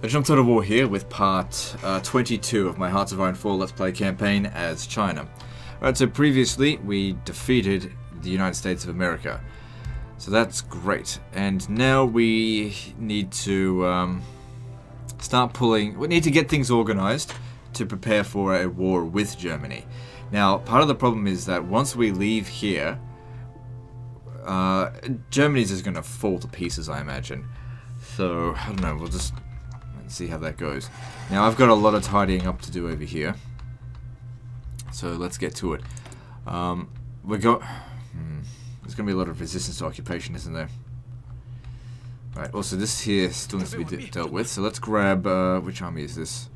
Jumped out of war here with part 22 of my Hearts of Iron 4 Let's Play campaign as China. Alright, so previously we defeated the United States of America. So that's great. And now we need to we need to get things organized to prepare for a war with Germany. Now, part of the problem is that once we leave here, Germany's just going to fall to pieces, I imagine. So, I don't know, we'll just see how that goes. Now, I've got a lot of tidying up to do over here. So, let's get to it. There's going to be a lot of resistance to occupation, isn't there? Right, also this here still needs to be dealt with. So, let's grab, which army is this?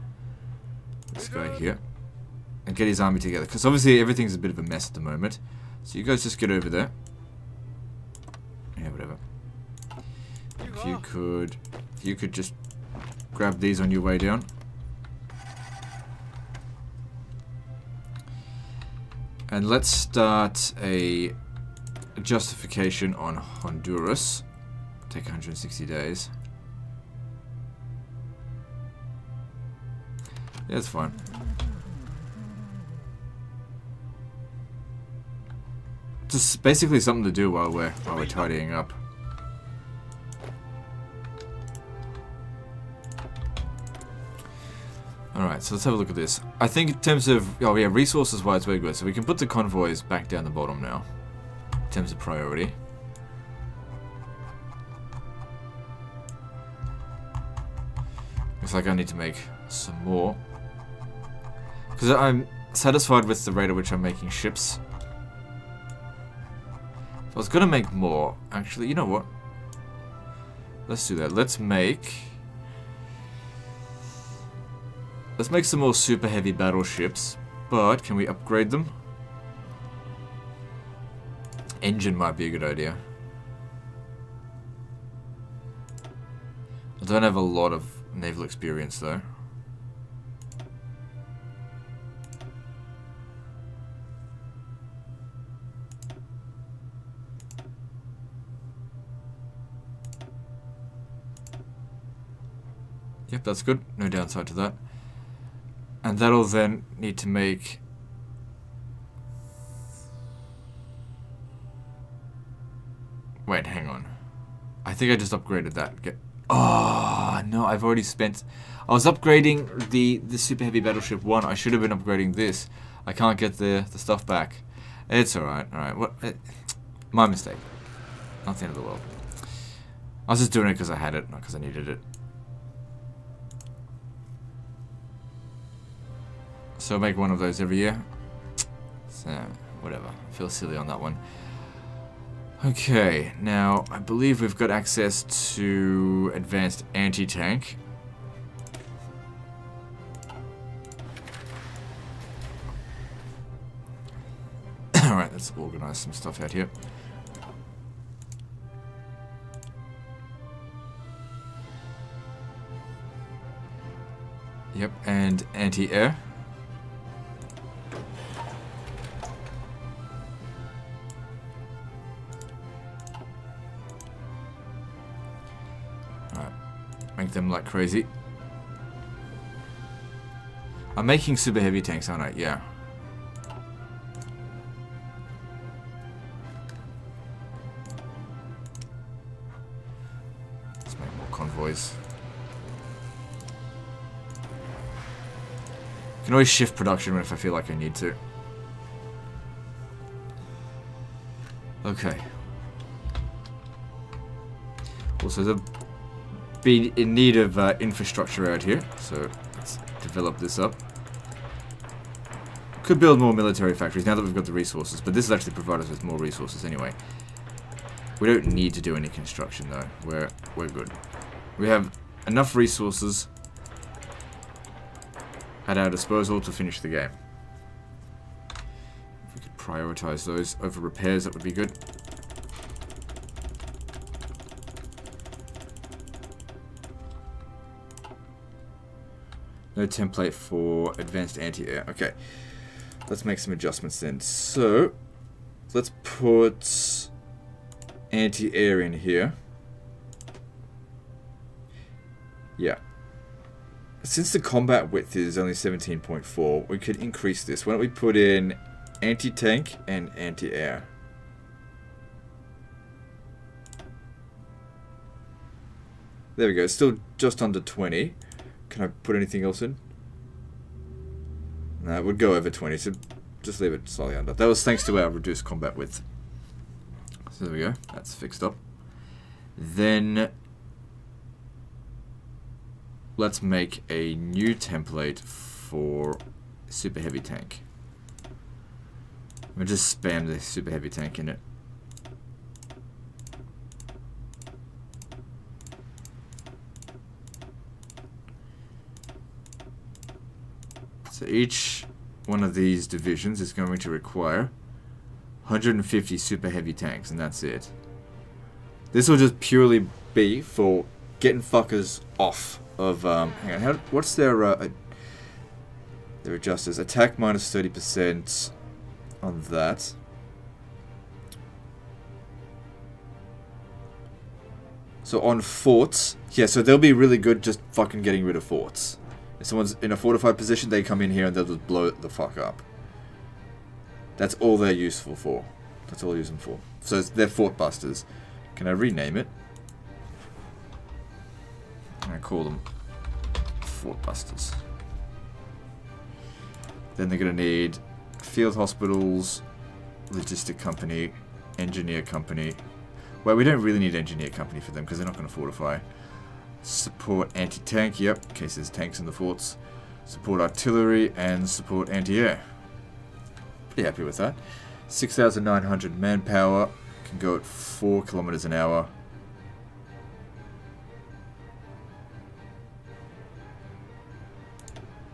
This guy here. And get his army together. Because obviously everything's a bit of a mess at the moment. So, you guys just get over there. Yeah, whatever. If you could just grab these on your way down. And let's start a justification on Honduras. Take 160 days. Yeah, that's fine. Just basically something to do while we're tidying up. Alright, so let's have a look at this. I think in terms of, oh yeah, resources wise we're good. So we can put the convoys back down the bottom now. In terms of priority. Looks like I need to make some more. Because I'm satisfied with the rate at which I'm making ships. If I was going to make more, actually, you know what? Let's do that. Let's make some more super heavy battleships, but can we upgrade them? Engine might be a good idea. I don't have a lot of naval experience though. Yep, that's good. No downside to that. And that'll then need to make... Wait, hang on. I think I just upgraded that. Oh, no, I've already spent... I was upgrading the Super Heavy Battleship 1. I should have been upgrading this. I can't get the stuff back. It's alright, alright. What? My mistake. Not the end of the world. I was just doing it because I had it, not because I needed it. So make one of those every year. So, whatever. I feel silly on that one. Okay, now I believe we've got access to advanced anti-tank. Alright, let's organize some stuff out here. Yep, and anti-air. Make them like crazy. I'm making super heavy tanks, aren't I? Yeah. Let's make more convoys. I can always shift production if I feel like I need to. Okay. Also, the be in need of infrastructure out here, so let's develop this up. Could build more military factories now that we've got the resources, but this has actually provided us with more resources anyway. We don't need to do any construction though. We're good. We have enough resources at our disposal to finish the game. If we could prioritize those over repairs, that would be good. No template for advanced anti-air. Okay, let's make some adjustments then. So, let's put anti-air in here. Yeah. since the combat width is only 17.4, we could increase this. Why don't we put in anti-tank and anti-air? There we go. Still just under 20. Can I put anything else in? No, it would go over 20, so just leave it slightly under. That was thanks to our reduced combat width. So there we go. That's fixed up. Then let's make a new template for super heavy tank. We'll just spam the super heavy tank in it. So each one of these divisions is going to require 150 super heavy tanks, and that's it. This will just purely be for getting fuckers off of, hang on, what's their adjusters? Attack minus 30% on that. So on forts, yeah, so they'll be really good just fucking getting rid of forts. If someone's in a fortified position, they come in here and they'll just blow it the fuck up. That's all they're useful for. That's all I use them for. So they're fort busters. Can I rename it? I call them fort busters. Then they're going to need field hospitals, logistic company, engineer company. Well, we don't really need engineer company for them because they're not going to fortify. Support anti-tank, yep, in case there's tanks in the forts. Support artillery and support anti-air. Pretty happy with that. 6,900 manpower. Can go at 4 kilometers an hour.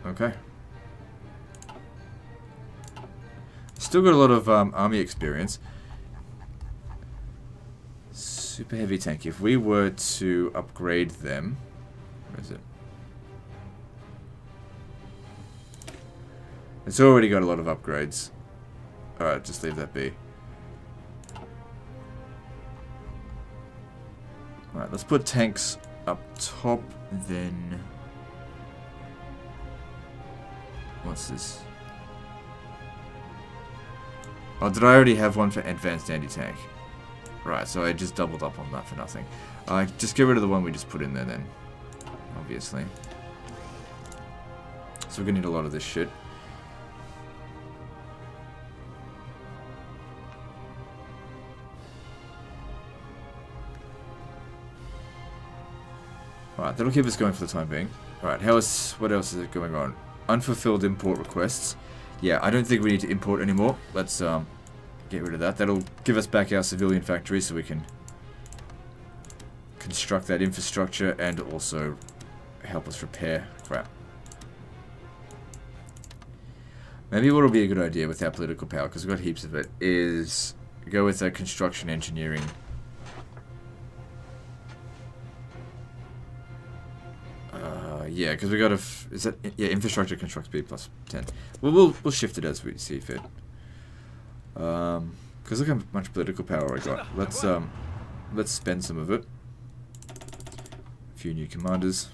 Okay. Still got a lot of army experience. Super heavy tank. If we were to upgrade them, where is it? It's already got a lot of upgrades. Alright, just leave that be. Alright, let's put tanks up top, then... What's this? Oh, did I already have one for advanced anti-tank? Right, so I just doubled up on that for nothing. Just get rid of the one we just put in there then. Obviously. So we're gonna need a lot of this shit. Alright, that'll keep us going for the time being. Alright, what else is going on? Unfulfilled import requests. Yeah, I don't think we need to import anymore. Let's get rid of that. That'll give us back our civilian factory so we can construct that infrastructure and also help us repair crap. Maybe what will be a good idea with our political power, because we've got heaps of it, is go with a construction engineering. Yeah, because we got a infrastructure construct speed plus 10. We'll shift it as we see fit. Because look how much political power I got. Let's spend some of it. A few new commanders.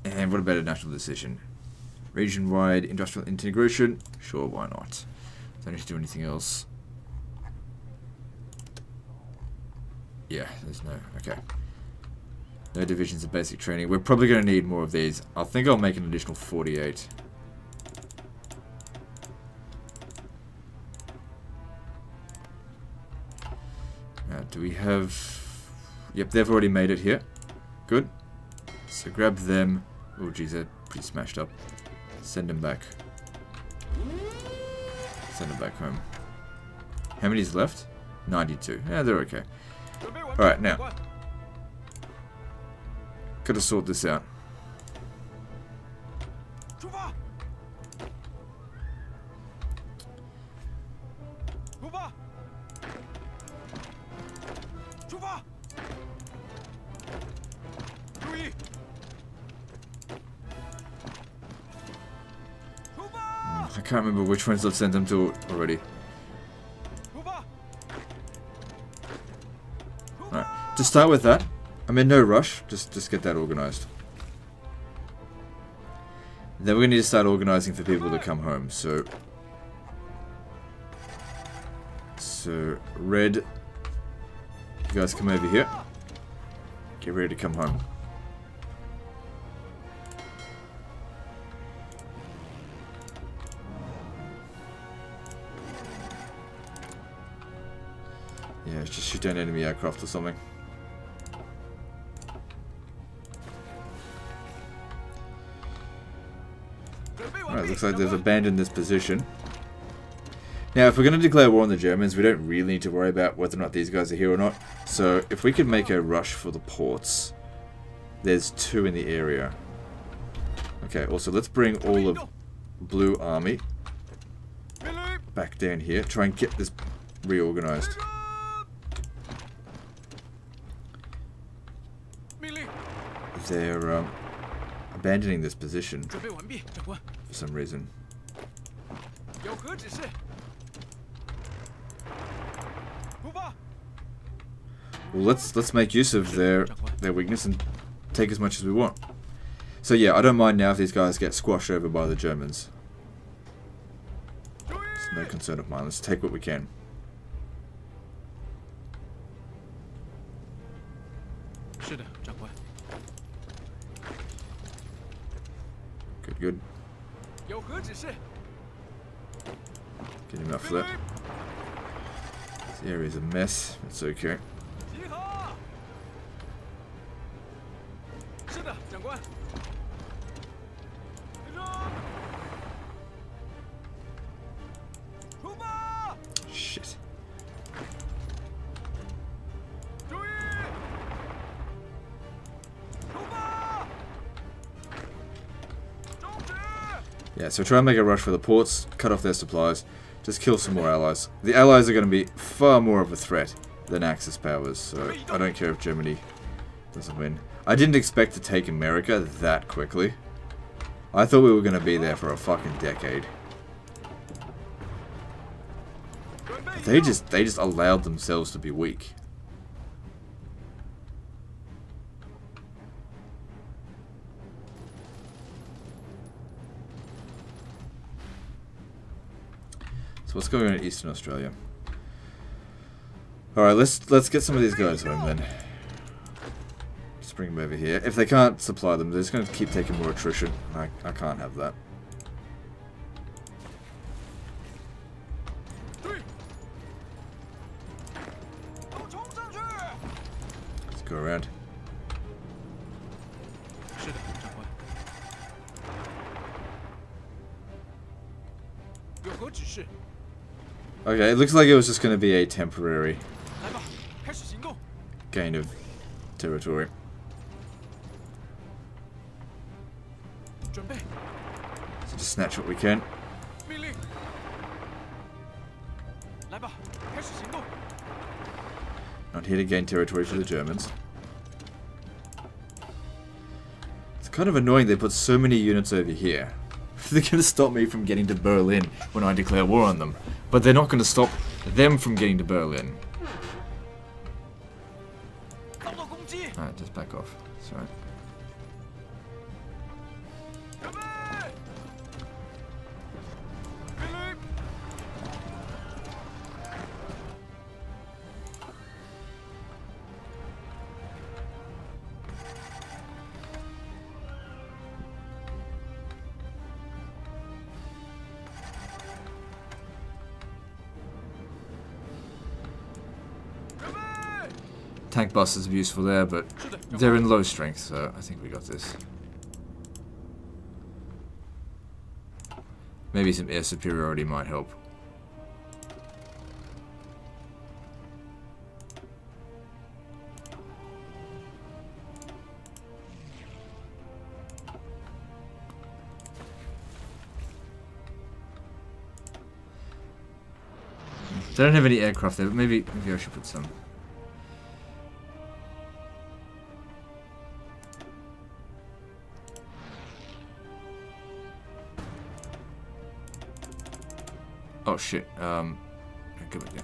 And what about a national decision? Region-wide industrial integration? Sure, why not? Don't need to do anything else. Yeah, there's no... Okay. No divisions of basic training. We're probably going to need more of these. I think I'll make an additional 48. Do we have... Yep, they've already made it here. Good. So grab them. Oh, geez, they're pretty smashed up. Send them back. Send them back home. How many's left? 92. Yeah, they're okay. Alright, now. Gotta sort this out. I can't remember which ones I've sent them to already. Alright, to start with that, I'm in no rush. Just get that organized. Then we're going to need to start organizing for people to come home. So Red, you guys come over here. Get ready to come home. Yeah, just shoot down enemy aircraft or something. Alright, looks like they've abandoned this position. Now, if we're going to declare war on the Germans, we don't really need to worry about whether or not these guys are here or not. So, if we could make a rush for the ports, there's 2 in the area. Okay, also, let's bring all of Blue Army back down here. Try and get this reorganized. They're abandoning this position for some reason. Well, let's make use of their weakness and take as much as we want. So yeah, I don't mind now if these guys get squashed over by the Germans. It's no concern of mine. Let's take what we can. Good. Get him off there. This area's a mess. It's okay. Shit. Yeah, so try and make a rush for the ports, cut off their supplies, just kill some more allies. The allies are going to be far more of a threat than Axis powers, so I don't care if Germany doesn't win. I didn't expect to take America that quickly. I thought we were going to be there for a fucking decade. They just allowed themselves to be weak. So what's going on in Eastern Australia? Alright, let's get some of these guys home then. Just bring them over here. If they can't supply them, they're just going to keep taking more attrition. I can't have that. Let's go around. Okay, it looks like it was just going to be a temporary gain of territory. So just snatch what we can. Not here to gain territory for the Germans. It's kind of annoying they put so many units over here. They're going to stop me from getting to Berlin when I declare war on them. But they're not going to stop them from getting to Berlin. Alright, just back off. Sorry. Tank busters are useful there, but they're in low strength, so I think we got this. Maybe some air superiority might help. They don't have any aircraft there, but maybe I should put some. Oh shit, go back there.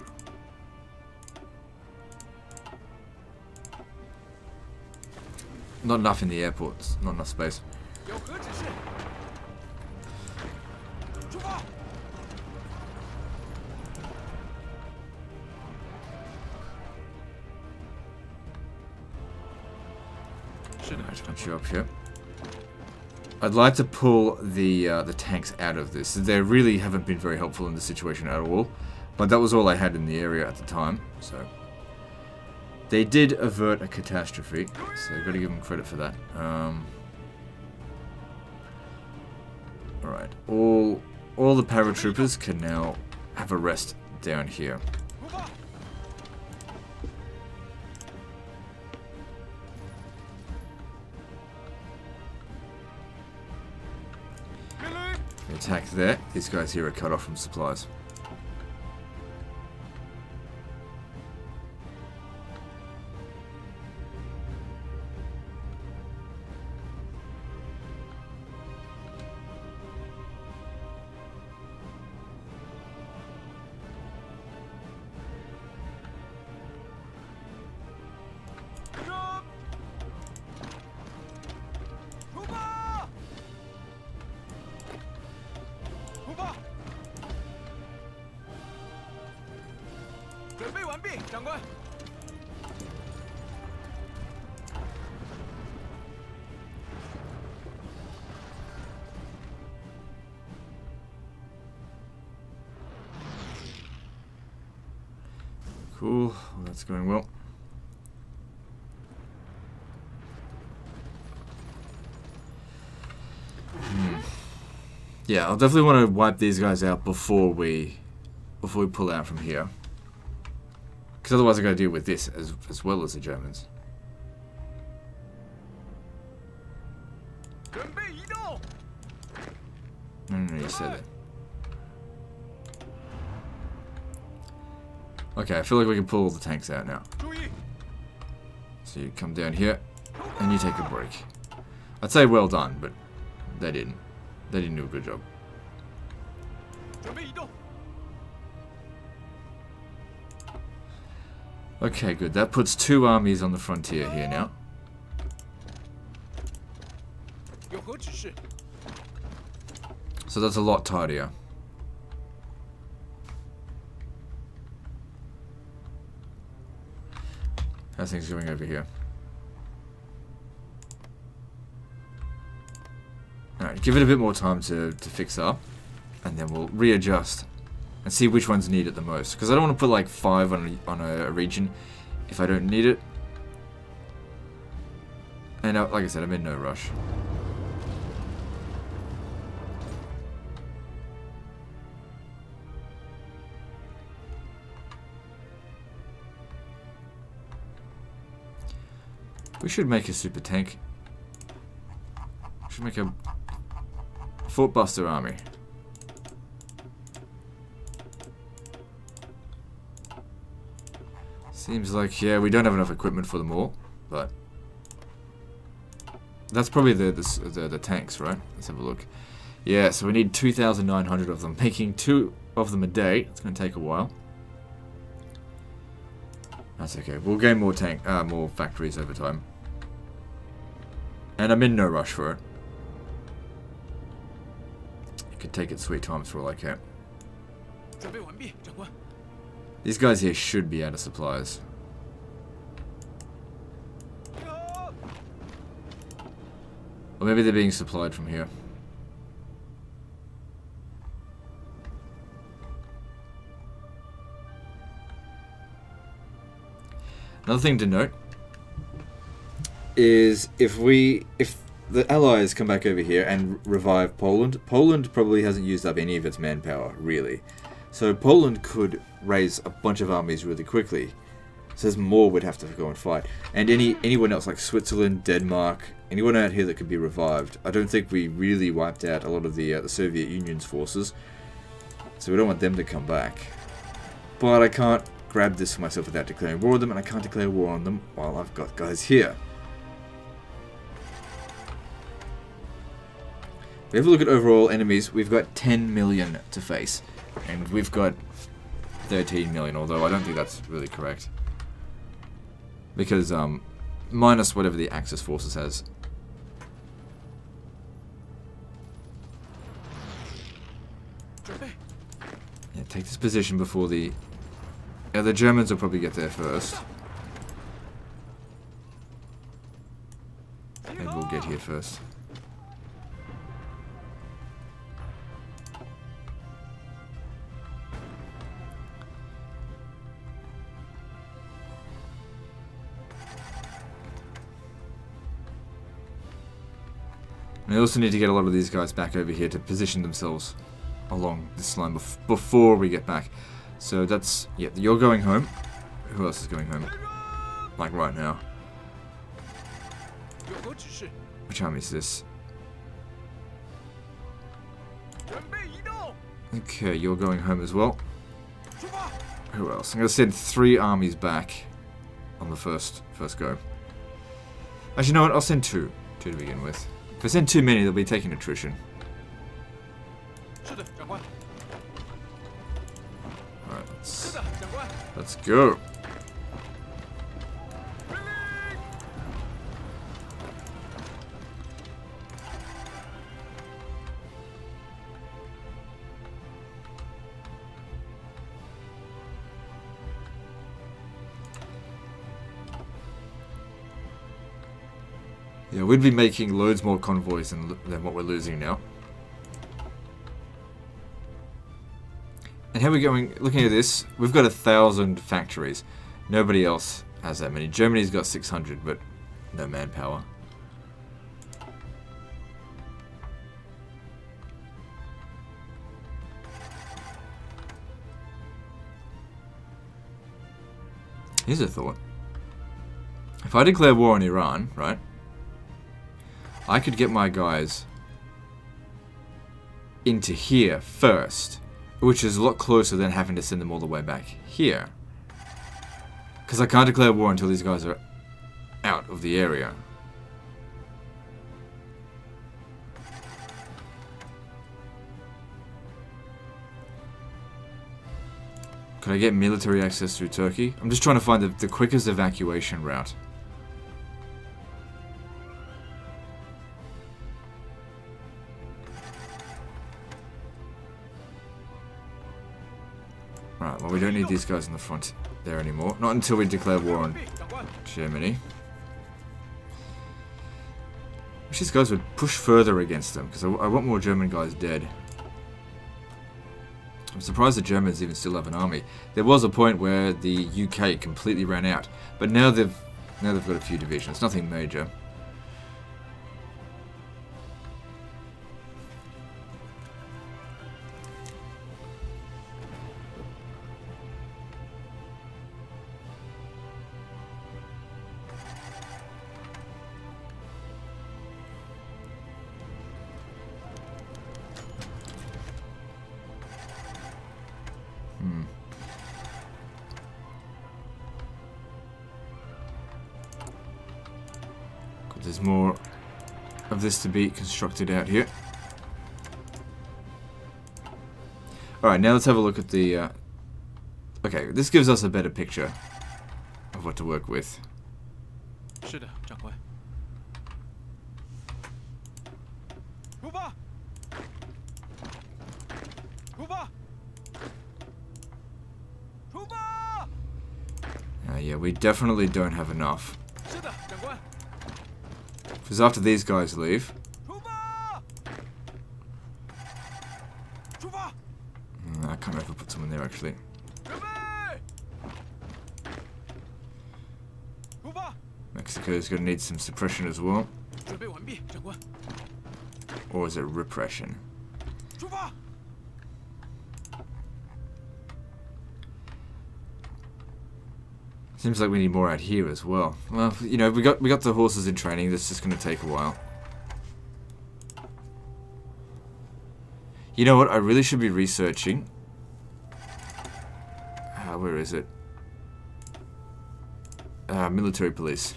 not enough in the airports. Not enough space. Punch you up here. I'd like to pull the tanks out of this. They really haven't been very helpful in this situation at all. But that was all I had in the area at the time. So they did avert a catastrophe. So I've got to give them credit for that. Alright. All the paratroopers can now have a rest down here. Attack there. These guys here are cut off from supplies. Cool, well, that's going well. Yeah, I'll definitely want to wipe these guys out before we pull out from here. Because otherwise I got to deal with this as well as the Germans. No, you said it. Okay, I feel like we can pull all the tanks out now. So you come down here, and you take a break. I'd say well done, but they didn't. They didn't do a good job. Okay, good. That puts 2 armies on the frontier here now. So that's a lot tidier. How's things going over here? Alright, give it a bit more time to fix up. And then we'll readjust. And see which ones need it the most. Because I don't want to put like 5 on a region if I don't need it. And like I said, I'm in no rush. We should make a super tank. We should make a Fort Buster army. Seems like, yeah, we don't have enough equipment for them all, but that's probably the tanks, right? Let's have a look. Yeah, so we need 2,900 of them. Making 2 of them a day. It's going to take a while. That's okay. We'll gain more more factories over time. And I'm in no rush for it. You can take it sweet times for all I care. These guys here should be out of supplies. Or maybe they're being supplied from here. Another thing to note is if the Allies come back over here and revive Poland, Poland probably hasn't used up any of its manpower, really. So Poland could raise a bunch of armies really quickly. So there's more would have to go and fight. And anyone else like Switzerland, Denmark, anyone out here that could be revived. I don't think we really wiped out a lot of the Soviet Union's forces. So we don't want them to come back. But I can't grab this for myself without declaring war on them, and I can't declare war on them while I've got guys here. If we have a look at overall enemies, we've got 10 million to face. And we've got 13 million, although I don't think that's really correct. Because minus whatever the Axis forces has. Yeah, take this position before the... Yeah, the Germans will probably get there first. Maybe we'll get here first. And I also need to get a lot of these guys back over here to position themselves along this line before we get back. So that's... yeah, you're going home. Who else is going home? Like right now. Which army is this? Okay, you're going home as well. Who else? I'm going to send 3 armies back on the first go. Actually, you know what? I'll send 2. 2 to begin with. If I send too many, they'll be taking attrition. Alright, let's go. Yeah, we'd be making loads more convoys than what we're losing now. And how are we going? Looking at this, we've got 1,000 factories. Nobody else has that many. Germany's got 600, but no manpower. Here's a thought. If I declare war on Iran, right? I could get my guys into here first, which is a lot closer than having to send them all the way back here. Because I can't declare war until these guys are out of the area. Could I get military access through Turkey? I'm just trying to find the quickest evacuation route. Right, well we don't need these guys in the front there anymore. Not until we declare war on Germany. Wish these guys would push further against them, because I want more German guys dead. I'm surprised the Germans even still have an army. There was a point where the UK completely ran out, but now they've got a few divisions. Nothing major. There's more of this to be constructed out here. Alright, now let's have a look at the... okay, this gives us a better picture of what to work with. Yeah, we definitely don't have enough. Because after these guys leave... I can't remember if I put someone there actually. Mexico's going to need some suppression as well. Or is it repression? Seems like we need more out here as well. Well, you know, we got the horses in training. That's just going to take a while. You know what? I really should be researching. Where is it? Military police.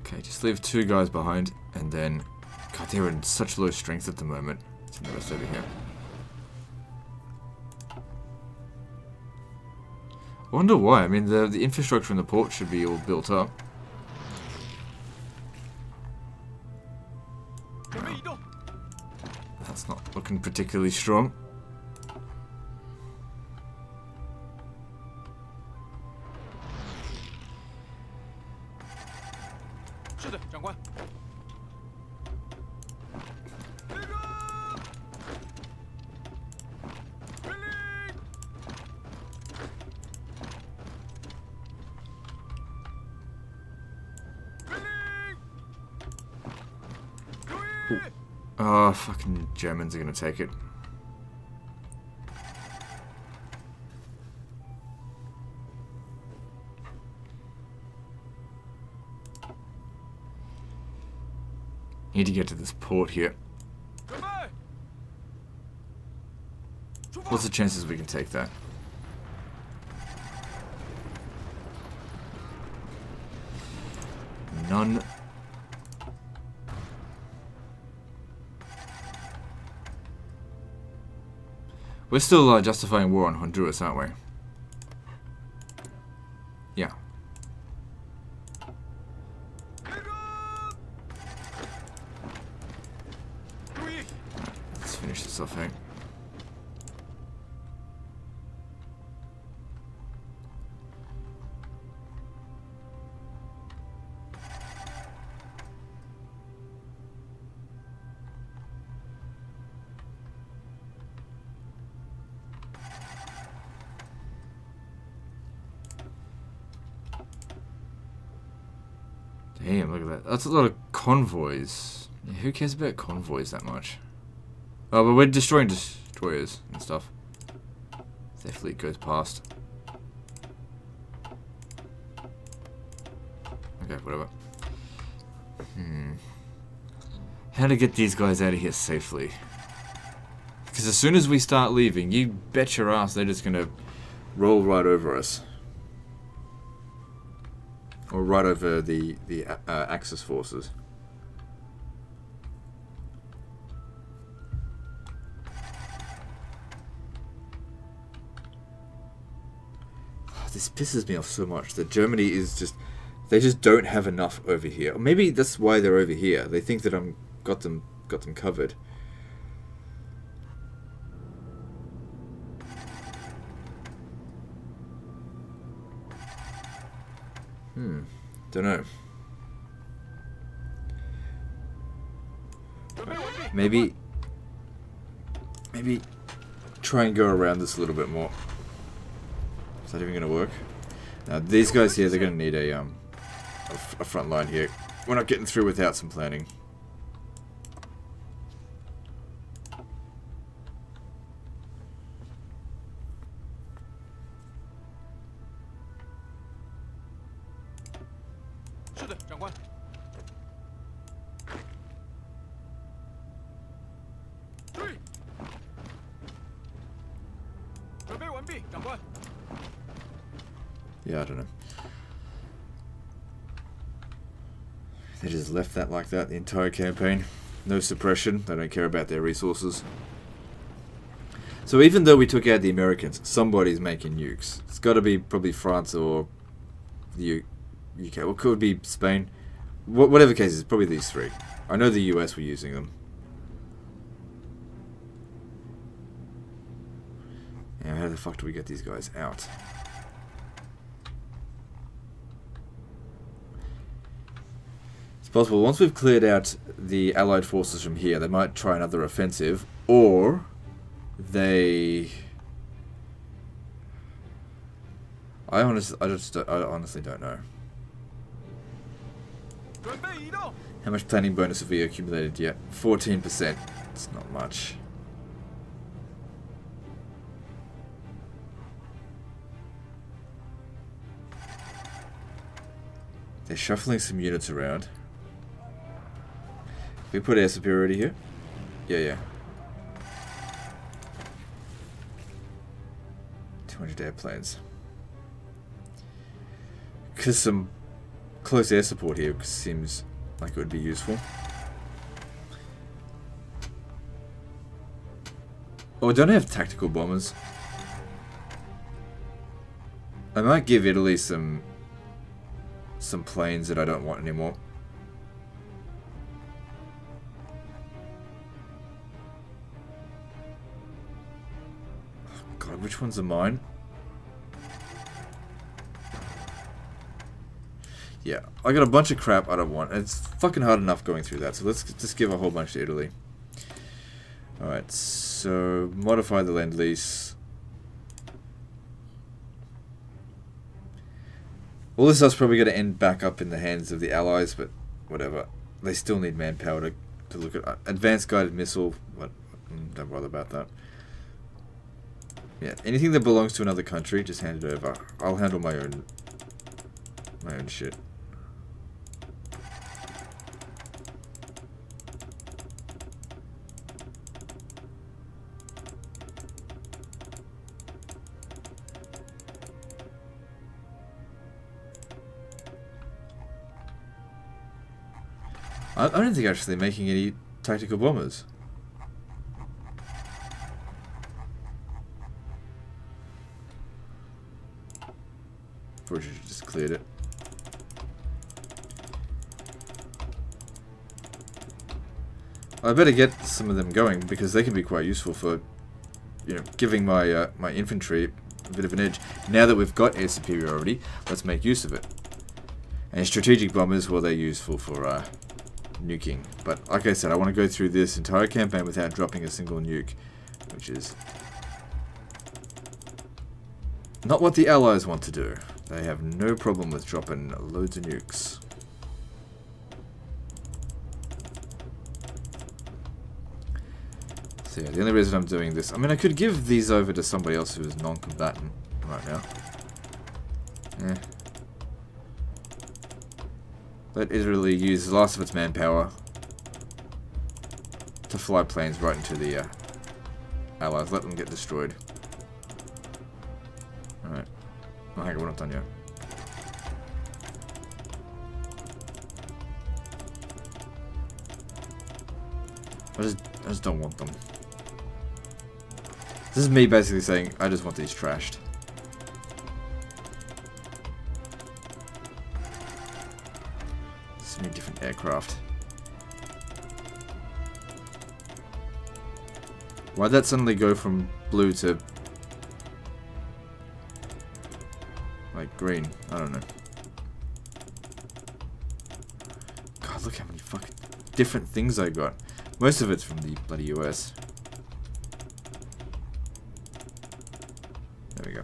Okay, just leave 2 guys behind, and then... God, they're in such low strength at the moment. Let's invest over here. I wonder why. I mean, the infrastructure in the port should be all built up. No. That's not looking particularly strong. Oh, fucking Germans are gonna take it. Need to get to this port here. What's the chances we can take that? None. We're still justifying war on Honduras, aren't we? Yeah. Let's finish this off, eh? Damn, look at that. That's a lot of convoys. Yeah, who cares about convoys that much? Oh, but we're destroying destroyers and stuff. Their fleet goes past. Okay, whatever. How to get these guys out of here safely? Because as soon as we start leaving, you bet your ass they're just gonna roll right over us. Or right over the Axis forces. Oh, this pisses me off so much that Germany is just... They just don't have enough over here. Or maybe that's why they're over here. They think that I'm got them covered. Don't know. Maybe try and go around this a little bit more. Is that even going to work? Now these guys here, they're going to need a front line here. We're not getting through without some planning. Yeah, I don't know. They just left that like that the entire campaign. No suppression. They don't care about their resources. So even though we took out the Americans, somebody's making nukes. It's got to be probably France or the UK. Well, could be Spain. Whatever case, it's probably these three. I know the US were using them. Now, how the fuck do we get these guys out? It's possible once we've cleared out the Allied forces from here, they might try another offensive, or they... I honestly don't know. How much planning bonus have we accumulated yet? 14%. It's not much. They're shuffling some units around. We put air superiority here? Yeah. 200 airplanes. Because some close air support here seems like it would be useful. Oh, don't I have tactical bombers? I might give Italy some planes that I don't want anymore. God, which ones are mine? Yeah, I got a bunch of crap I don't want. It's fucking hard enough going through that, so let's just give a whole bunch to Italy. Alright, so modify the Lend-Lease. All this stuff's probably going to end back up in the hands of the Allies, but whatever. They still need manpower to look at. Advanced guided missile, what? Don't bother about that. Yeah, anything that belongs to another country, just hand it over. I'll handle my own shit. I don't think actually making any tactical bombers. Probably should have just cleared it. I better get some of them going because they can be quite useful for, you know, giving my my infantry a bit of an edge. Now that we've got air superiority, let's make use of it. And strategic bombers, well, they're useful for nuking. But like I said, I want to go through this entire campaign without dropping a single nuke, which is not what the Allies want to do. They have no problem with dropping loads of nukes. So yeah, the only reason I'm doing this, I mean, I could give these over to somebody else who is non-combatant right now. Eh. Let Italy use the last of its manpower to fly planes right into the Allies. Let them get destroyed. Alright. Oh, hang on, we're not done yet. I just don't want them. This is me basically saying, I just want these trashed. So many different aircraft. Why'd that suddenly go from blue to like green? I don't know. God, look how many fucking different things I got. Most of it's from the bloody US. There we go.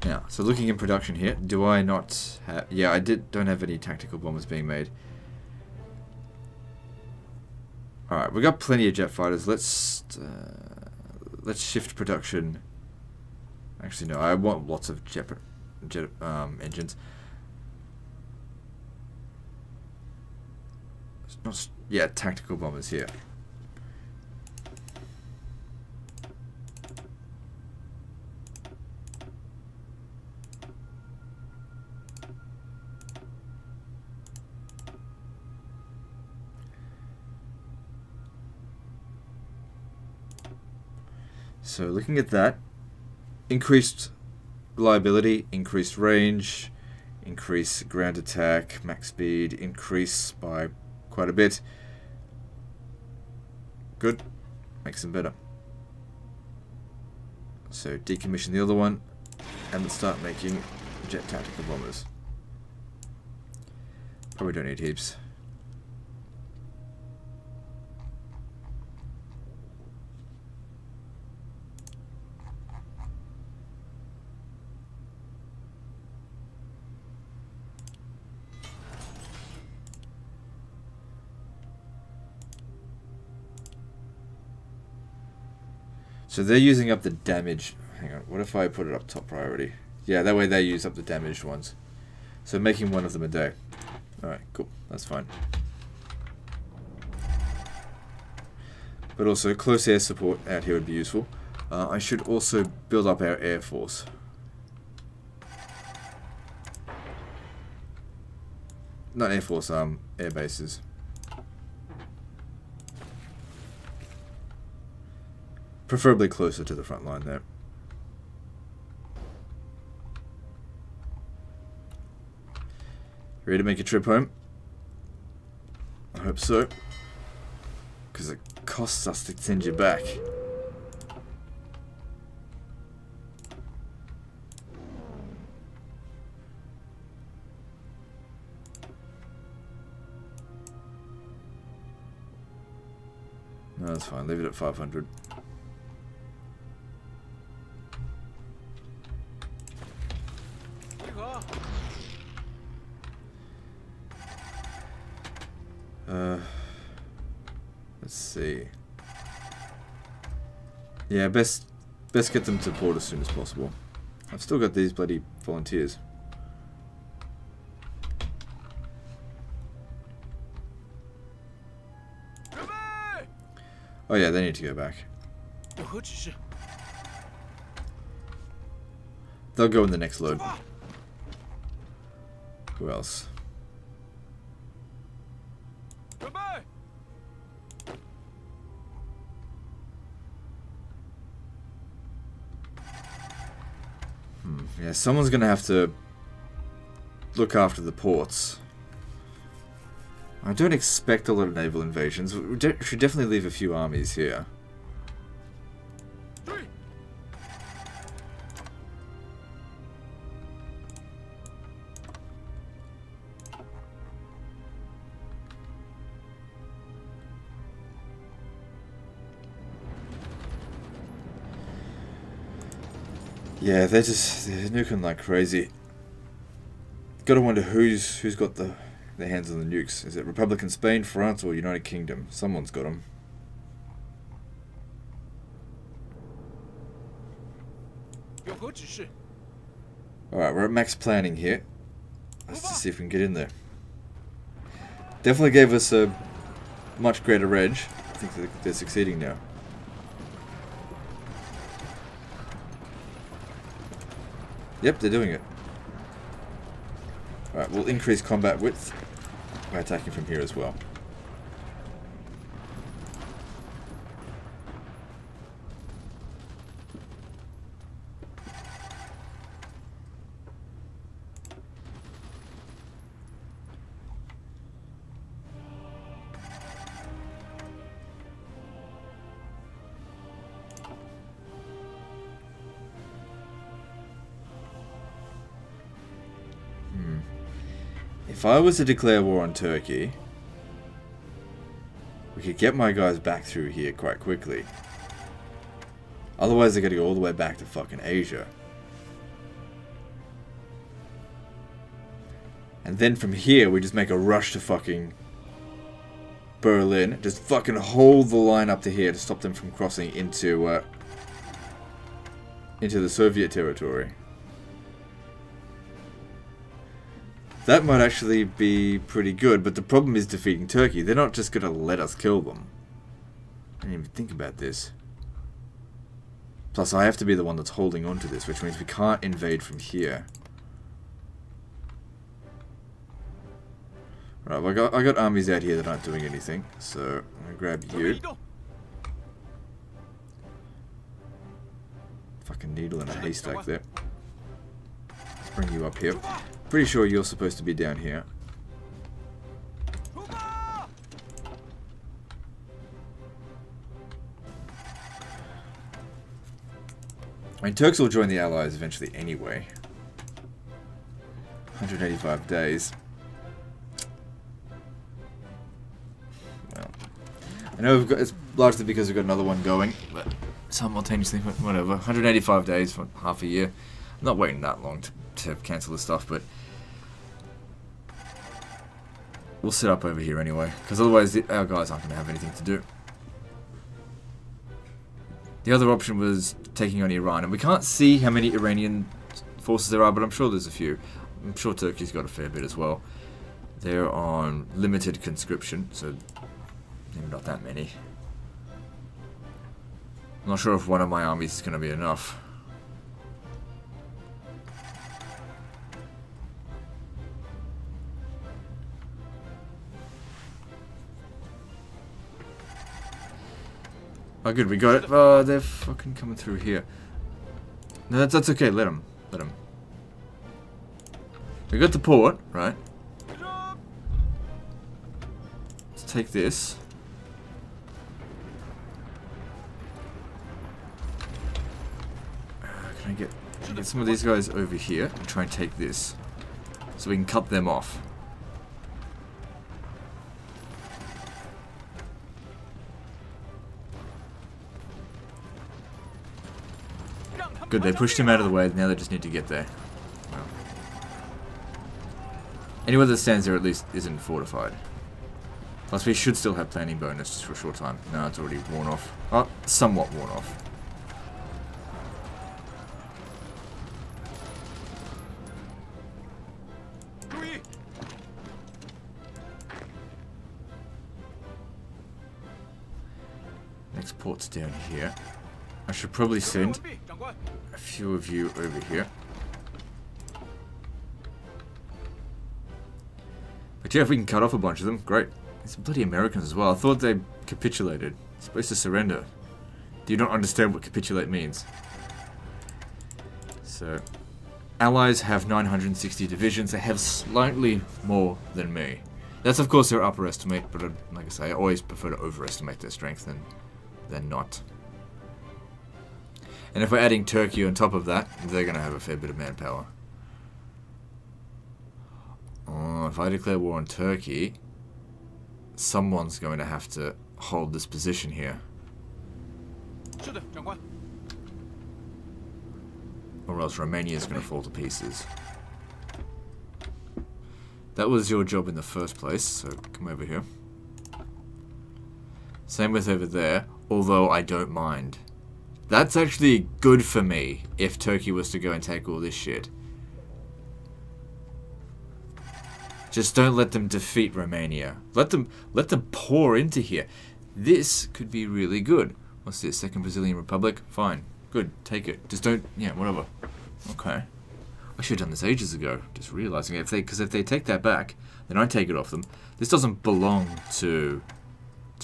Now, so looking in production here, do I not have... Yeah, I don't have any tactical bombers being made. Alright, we got plenty of jet fighters. Let's shift production. Actually, no, I want lots of jet engines. Yeah, tactical bombers here. So looking at that, increased reliability, increased range, increase ground attack, max speed, increase by quite a bit. Good. Makes them better. So decommission the other one and let's start making jet tactical bombers. Probably don't need heaps. So they're using up the damage. Hang on, what if I put it up top priority? Yeah, that way they use up the damaged ones. So making one of them a day. Alright, cool. That's fine. But also, close air support out here would be useful. I should also build up our air force. Not air force, air bases. Preferably closer to the front line there. Ready to make a trip home? I hope so. Because it costs us to send you back. No, that's fine. Leave it at 500. Let's see. Yeah, best get them to port as soon as possible. I've still got these bloody volunteers. Oh yeah, they need to go back. They'll go in the next load. Who else? Yeah, someone's gonna have to look after the ports. I don't expect a lot of naval invasions. We should definitely leave a few armies here. Yeah, they're nuking like crazy. Gotta wonder who's got their hands on the nukes. Is it Republican Spain, France, or United Kingdom? Someone's got them. Alright, we're at max planning here. Let's just see if we can get in there. Definitely gave us a much greater edge. I think they're succeeding now. Yep, they're doing it. Alright, we'll increase combat width by attacking from here as well. If I was to declare war on Turkey, we could get my guys back through here quite quickly. Otherwise, they're going to go all the way back to fucking Asia. And then from here, we just make a rush to fucking Berlin. Just fucking hold the line up to here to stop them from crossing into the Soviet territory. That might actually be pretty good, but the problem is defeating Turkey. They're not just going to let us kill them. I didn't even think about this. Plus, I have to be the one that's holding on to this, which means we can't invade from here. Right, well, I got armies out here that aren't doing anything, so I'm going to grab you. Fucking needle in a haystack there. Let's bring you up here. Pretty sure you're supposed to be down here. I mean, Turks will join the Allies eventually anyway. 185 days. Well, I know we've got, it's largely because we've got another one going, but simultaneously, whatever. 185 days for half a year. I'm not waiting that long to cancel this stuff, but we'll set up over here anyway, because otherwise our guys aren't going to have anything to do. The other option was taking on Iran, and we can't see how many Iranian forces there are, but I'm sure there's a few. I'm sure Turkey's got a fair bit as well. They're on limited conscription, so maybe not that many. I'm not sure if one of my armies is going to be enough. Oh, good, we got it. Oh, they're fucking coming through here. No, that's okay. Let them. Let them. We got the port, right? Let's take this. Can I get some of these guys over here and try and take this so we can cut them off? Good, they pushed him out of the way, now they just need to get there. Well. Anyone that stands there at least isn't fortified. Plus we should still have planning bonus just for a short time. No, it's already worn off. Oh, somewhat worn off. Next port's down here. I should probably send a few of you over here. But yeah, if we can cut off a bunch of them, great. There's some bloody Americans as well. I thought they capitulated. They're supposed to surrender. Do you not understand what capitulate means? So, Allies have 960 divisions. They have slightly more than me. That's of course their upper estimate, but like I say, I always prefer to overestimate their strength than not. And if we're adding Turkey on top of that, they're going to have a fair bit of manpower. Oh, if I declare war on Turkey, someone's going to have to hold this position here. Or else Romania's going to fall to pieces. That was your job in the first place, so come over here. Same with over there, although I don't mind. That's actually good for me if Turkey was to go and take all this shit. Just don't let them defeat Romania. Let them pour into here. This could be really good. What's this? Second Brazilian Republic? Fine. Good. Take it. Just don't... Yeah, whatever. Okay. I should have done this ages ago. Just realizing it. Because if they take that back, then I take it off them. This doesn't belong to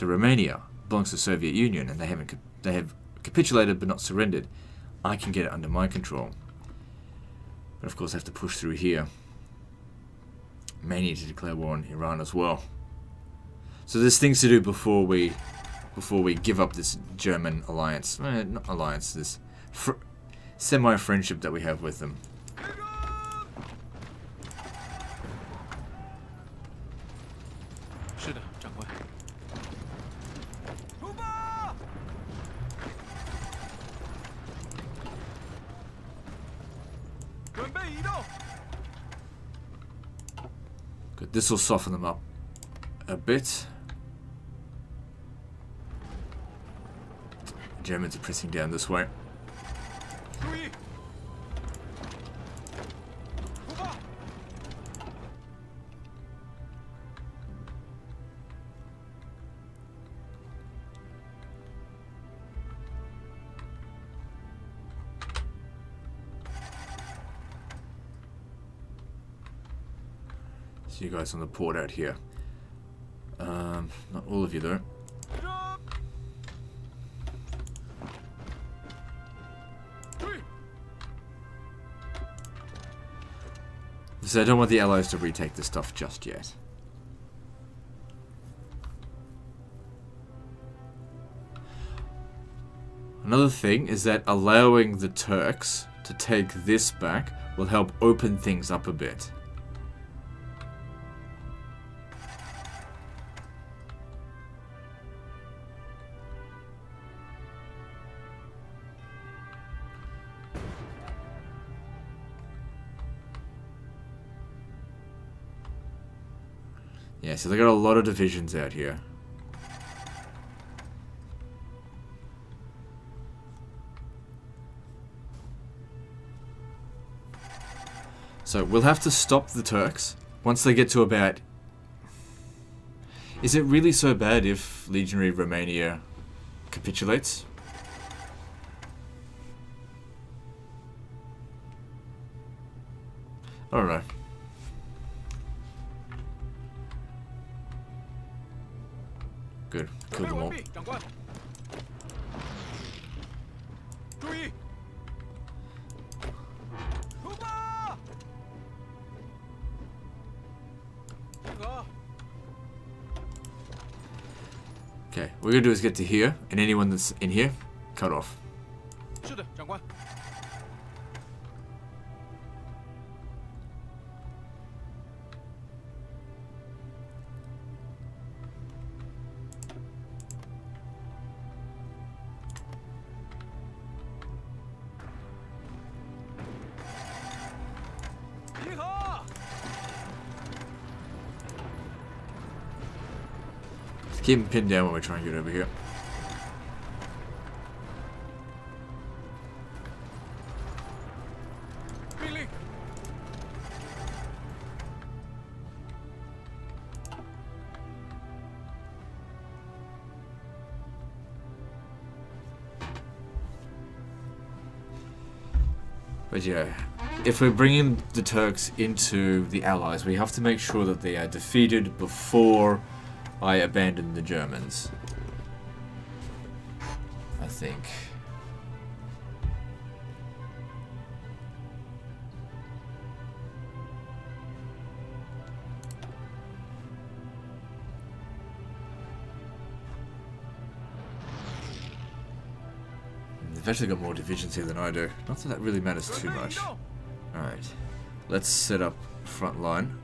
Romania. It belongs to the Soviet Union, and they have capitulated but not surrendered. I can get it under my control. But of course I have to push through here. May need to declare war on Iran as well. So there's things to do before we give up this German alliance. Not alliance, this semi-friendship that we have with them. Good, this will soften them up a bit. The Germans are pressing down this way. See you guys on the port out here. Not all of you though. So I don't want the Allies to retake this stuff just yet. Another thing is that allowing the Turks to take this back will help open things up a bit. Yeah, so they got a lot of divisions out here. So we'll have to stop the Turks once they get to about... Is it really so bad if Legionary Romania capitulates? I don't know. Good. Kill them all. Okay, what we're gonna do is get to here, and anyone that's in here, cut off. 是的，长官。集合！ Just keep them pinned down when we try and get over here. But yeah, if we're bringing the Turks into the Allies, we have to make sure that they are defeated before I abandon the Germans. I think. They've actually got more divisions here than I do. Not that that really matters too much. Alright. Let's set up front line.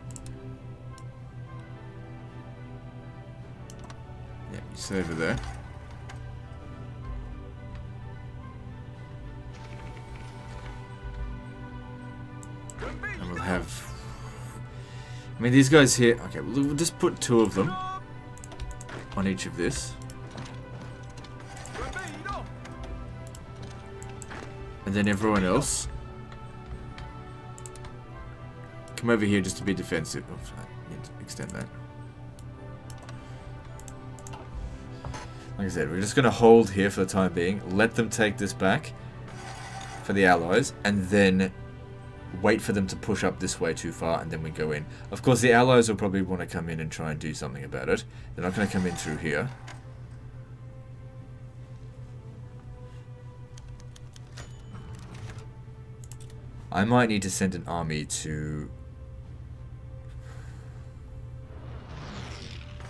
Yeah, you stay over there. And we'll have... I mean, these guys here... Okay, we'll just put 2 of them on each of this. And then everyone else come over here just to be defensive. Oops, I need to extend that. Like I said, we're just going to hold here for the time being. Let them take this back for the Allies. And then wait for them to push up this way too far. And then we go in. Of course, the Allies will probably want to come in and try and do something about it. They're not going to come in through here. I might need to send an army to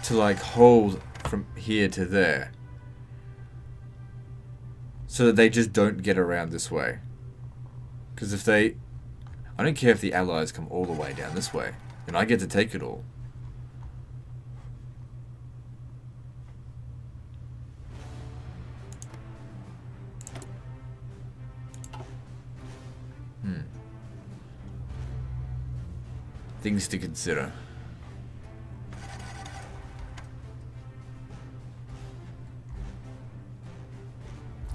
like hold from here to there, so that they just don't get around this way. Because if they, I don't care if the Allies come all the way down this way, then I get to take it all. Things to consider.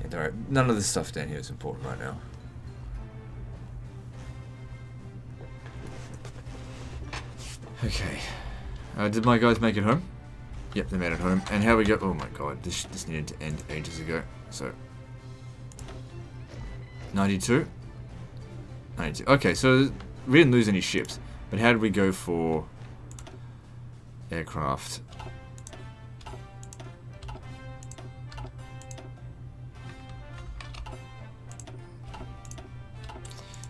Yeah, alright. None of this stuff down here is important right now. Okay. Did my guys make it home? Yep, they made it home. And how we go? Oh my god, this needed to end ages ago. So 92. 92. Okay, so we didn't lose any ships. But how did we go for aircraft?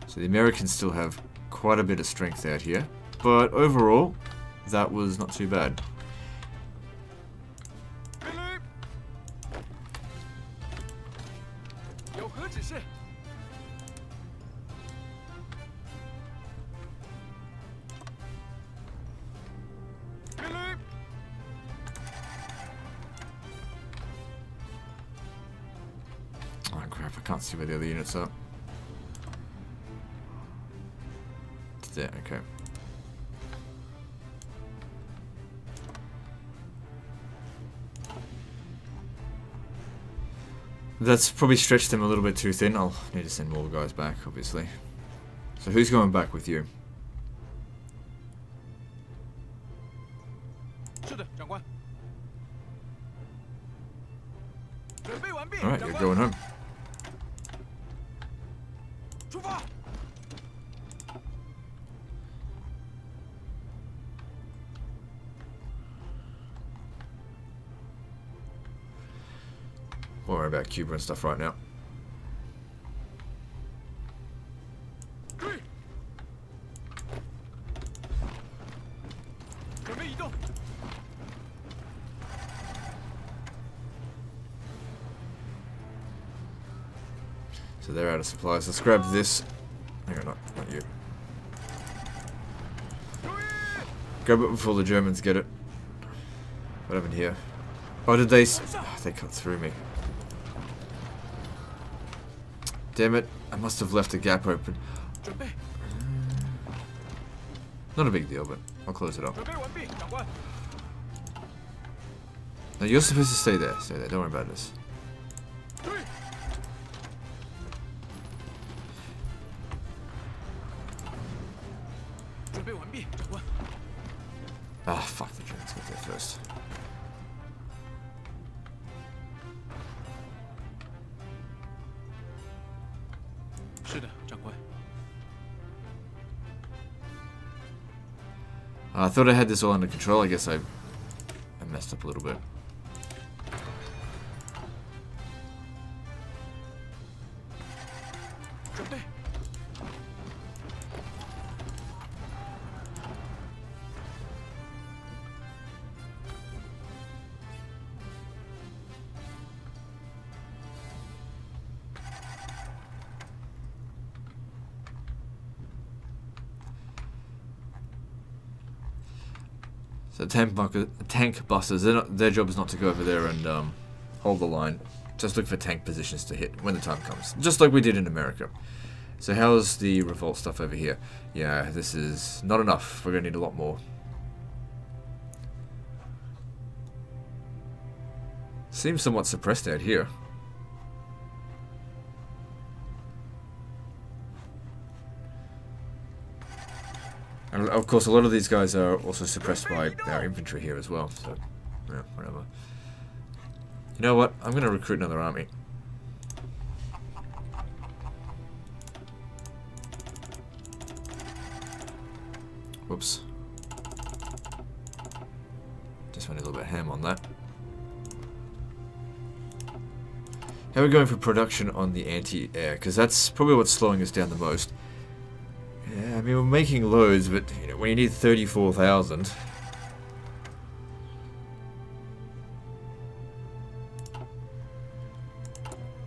So the Americans still have quite a bit of strength out here. But overall, that was not too bad. I can't see where the other units are. It's there, okay. That's probably stretched them a little bit too thin. I'll need to send more guys back, obviously. So who's going back with you? Alright, you're going home. Don't worry about Cuba and stuff right now. So they're out of supplies. Let's grab this. Hang on, not you. Grab it before the Germans get it. What happened here? Oh, did they... Oh, they cut through me. Damn it. I must have left a gap open. Not a big deal, but I'll close it up. No, you're supposed to stay there. Stay there. Don't worry about this. Ah, fuck, the Germans got there first. I thought I had this all under control. I guess I messed up a little bit. So tank busters, their job is not to go over there and hold the line. Just look for tank positions to hit when the time comes. Just like we did in America. So how's the revolt stuff over here? Yeah, this is not enough. We're going to need a lot more. Seems somewhat suppressed out here. And of course, a lot of these guys are also suppressed by our infantry here as well, so, yeah, whatever. You know what? I'm going to recruit another army. Whoops. Just went a little bit ham on that. How are we going for production on the anti-air? Because that's probably what's slowing us down the most. Yeah, I mean, we're making loads, but you know, when you need 34,000...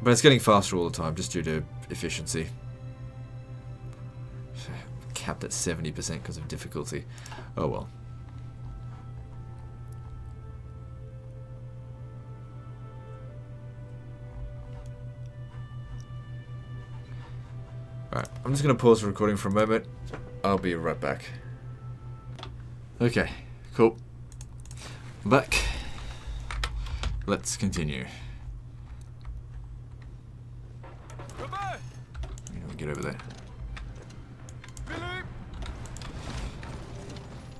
But it's getting faster all the time, just due to efficiency. Capped at 70% because of difficulty. Oh well. Alright, I'm just going to pause the recording for a moment. I'll be right back. Okay, cool. I'm back. Let's continue. Get over there.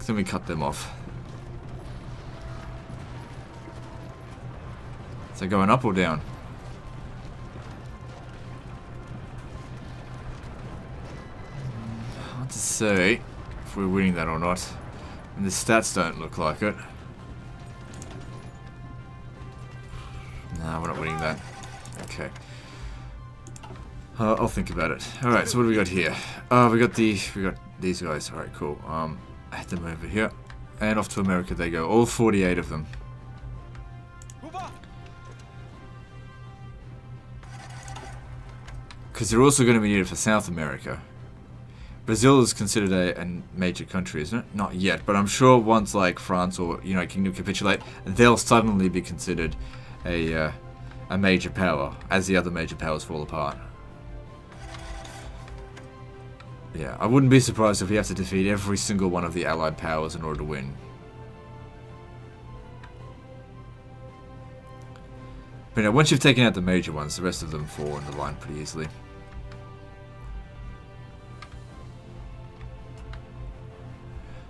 Then we cut them off. So going up or down? Hard to say if we're winning that or not. And the stats don't look like it. Nah, we're not winning that. Okay. I'll think about it. Alright, so what do we got here? We got these guys. Alright, cool. I had them over here. And off to America they go. All 48 of them. Because they're also going to be needed for South America. Brazil is considered a major country, isn't it? Not yet, but I'm sure once like France or United Kingdom capitulate, they'll suddenly be considered a major power, as the other major powers fall apart. Yeah, I wouldn't be surprised if we have to defeat every single one of the allied powers in order to win. But you know, once you've taken out the major ones, the rest of them fall into line pretty easily.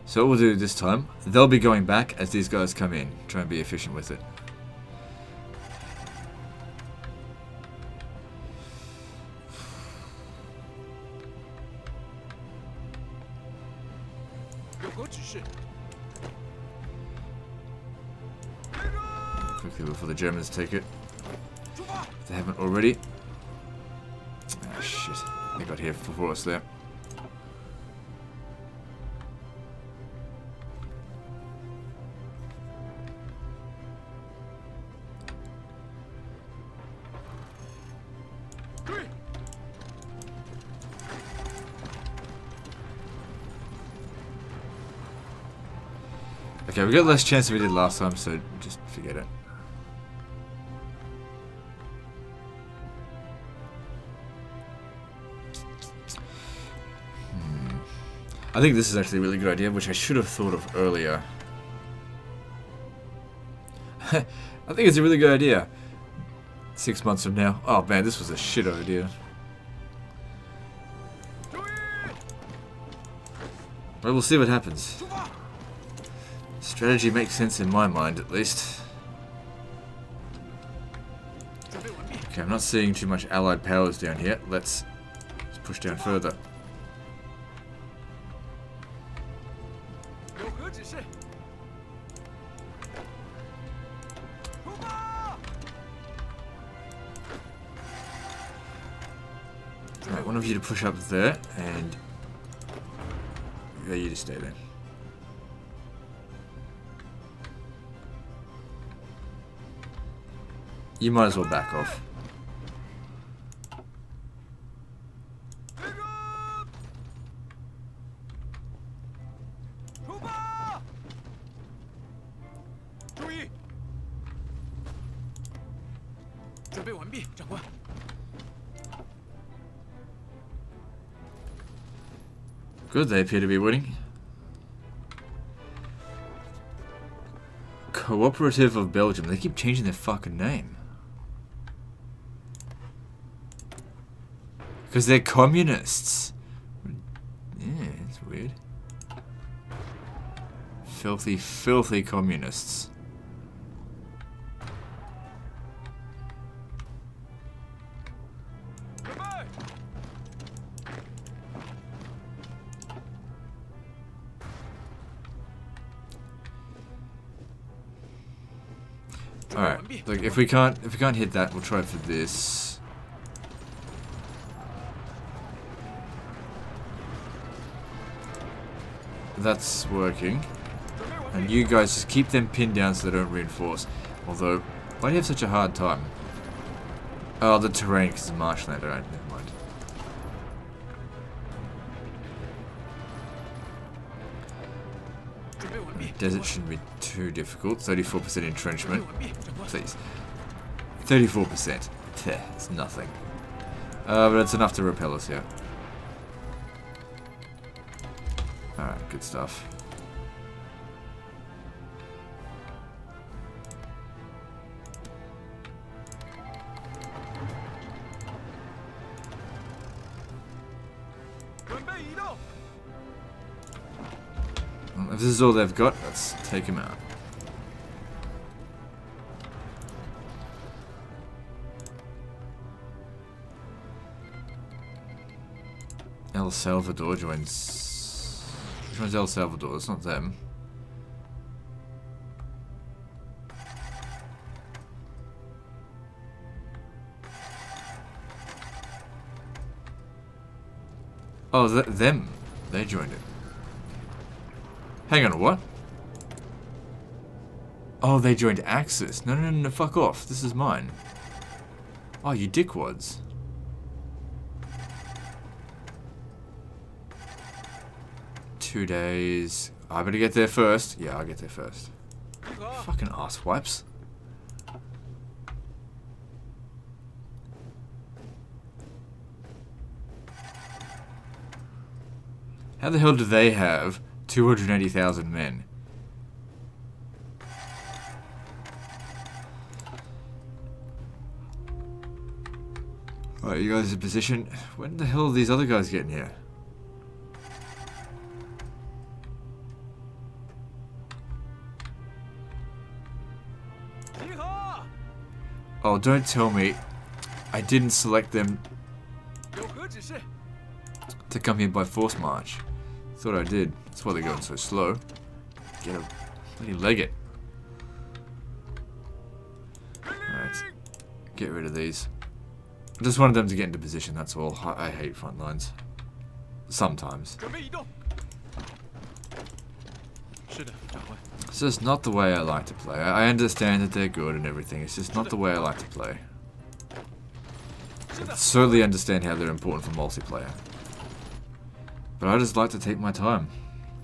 So what we'll do this time, they'll be going back as these guys come in. Try and be efficient with it. Quickly before the Germans take it. If they haven't already. Ah, shit. They got here before us there. Okay, we got less chance than we did last time, so just forget it. I think this is actually a really good idea, which I should have thought of earlier. I think it's a really good idea. 6 months from now. Oh man, this was a shit idea. Well, we'll see what happens. Strategy makes sense in my mind, at least. Okay, I'm not seeing too much allied powers down here. Let's push down further. Alright, one of you to push up there, and you to stay there. You might as well back off. Good, they appear to be winning. Cooperative of Belgium. They keep changing their fucking name. Because they're communists. Yeah, it's weird. Filthy, filthy communists. Alright, look, if we can't hit that, we'll try for this. That's working. And you guys just keep them pinned down so they don't reinforce. Although, why do you have such a hard time? Oh, the terrain, because it's marshland. Alright, never mind. Desert shouldn't be too difficult. 34% entrenchment. Please. 34%. It's nothing. But it's enough to repel us here. Alright, good stuff. Well, if this is all they've got, let's take him out. El Salvador joins... Which one's El Salvador? It's not them. Oh, them. They joined it. Hang on, what? Oh, they joined Axis. No, fuck off. This is mine. Oh, you dickwads. Two days. I better get there first. Yeah, I'll get there first. Fucking asswipes. How the hell do they have 280,000 men? Alright, you guys in position. When the hell are these other guys getting here? Oh, don't tell me I didn't select them to come here by force march. Thought I did. That's why they're going so slow. Get a bloody leg it. Alright. Get rid of these. I just wanted them to get into position, that's all. I hate front lines. Sometimes. It's just not the way I like to play. I understand that they're good and everything. It's just not the way I like to play. I certainly understand how they're important for multiplayer. But I just like to take my time.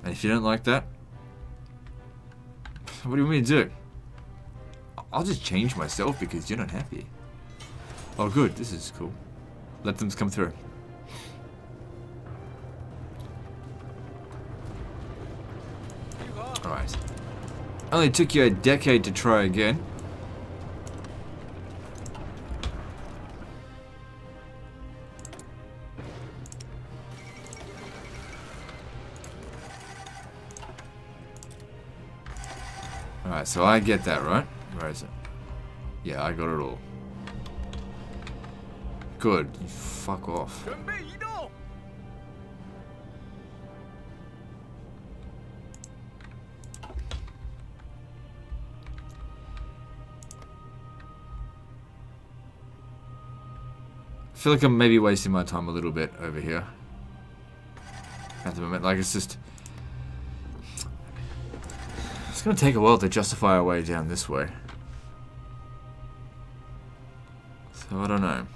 And if you don't like that, What do you want me to do? I'll just change myself because you're not happy. Oh good, this is cool. Let them come through. Alright. Only took you a decade to try again. Alright, so I get that, right? Where is it? Yeah, I got it all. Good. You fuck off. 准备移动。 I feel like I'm maybe wasting my time a little bit over here. At the moment, like it's just... It's gonna take a while to justify our way down this way. So I don't know.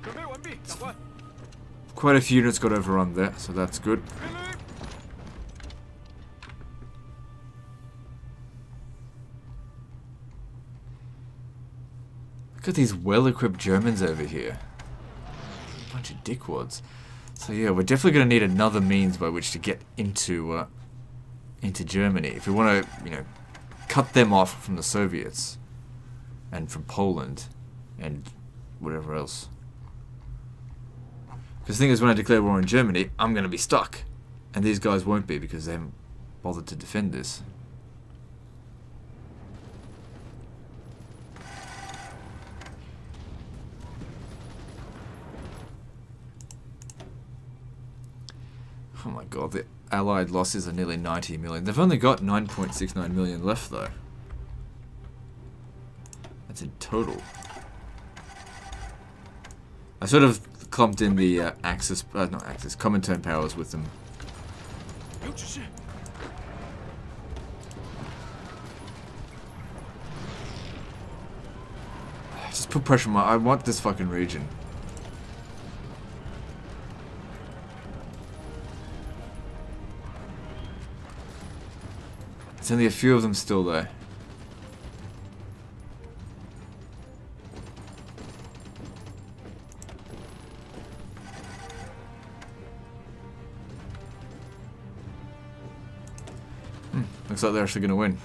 准备完毕，长官。 Quite a few units got overrun there, so that's good. 命令。 Look at these well-equipped Germans over here. A bunch of dickwads. So yeah, we're definitely going to need another means by which to get into Germany. If we want to, you know, cut them off from the Soviets. And from Poland. And whatever else. Because the thing is, when I declare war on Germany, I'm going to be stuck. And these guys won't be because they haven't bothered to defend this. Oh my god, the Allied losses are nearly 90 million. They've only got 9.69 million left though. That's in total. I sort of clumped in the Axis, not Axis, Comintern powers with them. 有指示。 Just put pressure on I want this fucking region. There's only a few of them still there. Looks like they're actually going to win.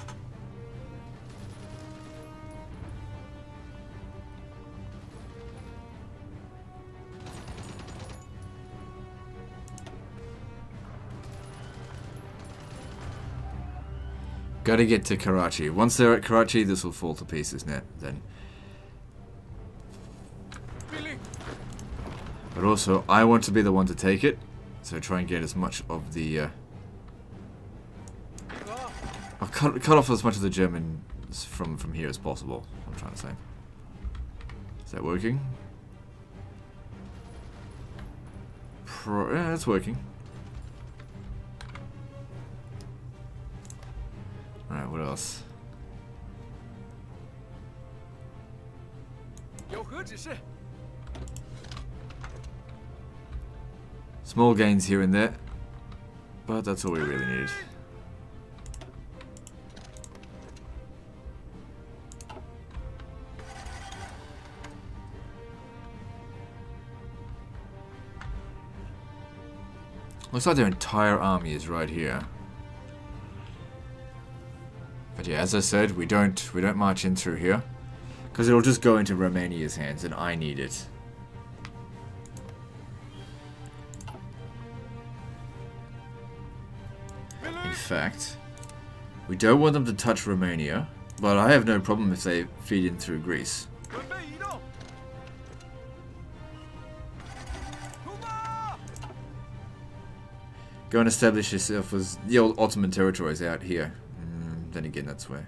Gotta get to Karachi. Once they're at Karachi, this will fall to pieces then. But also, I want to be the one to take it, so try and get as much of the... I'll cut off as much of the Germans from here as possible, I'm trying to say. Is that working? Yeah, it's working. Alright, what else? 有何指示？ Small gains here and there, but that's all we really need. Looks like their entire army is right here. But yeah, as I said, we don't march in through here, because it'll just go into Romania's hands, and I need it. In fact, we don't want them to touch Romania, but I have no problem if they feed in through Greece. 准备移动。出发！ Go and establish yourself as the old Ottoman territories out here. Then again, that's where.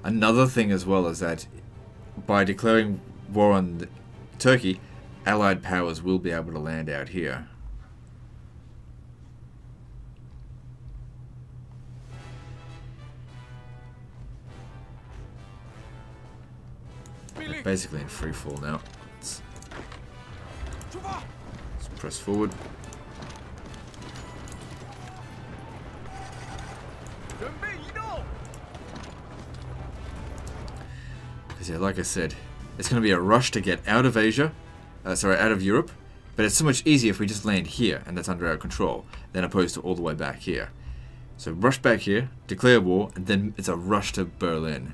Another thing as well is that by declaring war on Turkey, Allied powers will be able to land out here. They're basically in free fall now. Let's press forward. Because yeah, like I said, it's going to be a rush to get out of Asia, out of Europe, but it's so much easier if we just land here and that's under our control, than opposed to all the way back here. So rush back here, declare war, and then it's a rush to Berlin.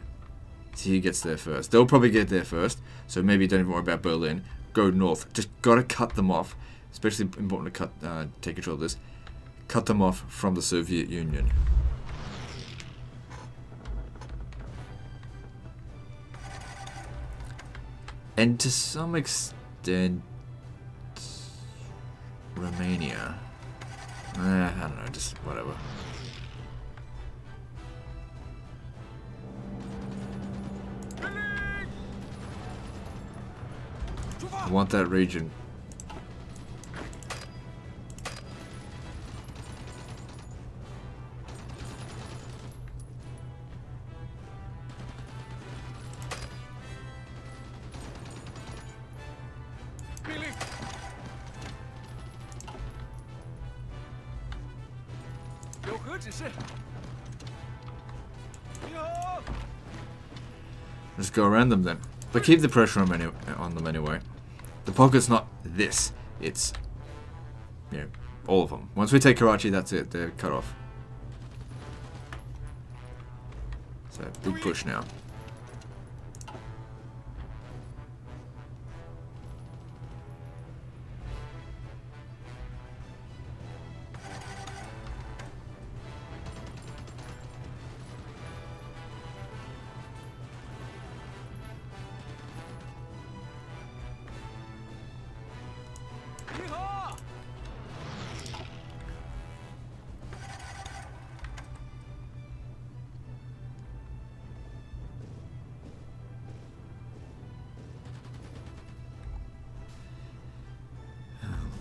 See who gets there first. They'll probably get there first, so maybe don't even worry about Berlin. Go north. Just gotta cut them off. Especially important to take control of this. Cut them off from the Soviet Union. And to some extent, Romania. I don't know, just whatever. I want that region. Let's go around them then. But keep the pressure on them anyway. The pocket's not this. It's, you know, all of them. Once we take Karachi, that's it. They're cut off. So, big push now.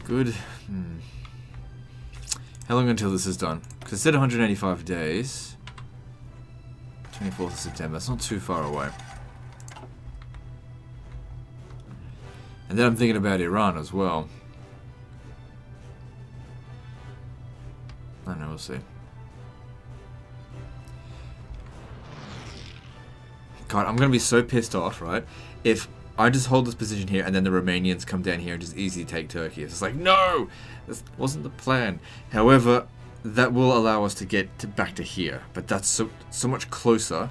Good. How long until this is done? Because it said 185 days. 24th of September. That's not too far away. And then I'm thinking about Iran as well. I don't know, we'll see. God, I'm going to be so pissed off, right? If I just hold this position here and then the Romanians come down here and just easily take Turkey. It's like, no! This wasn't the plan. However, that will allow us to get back to here. But that's so much closer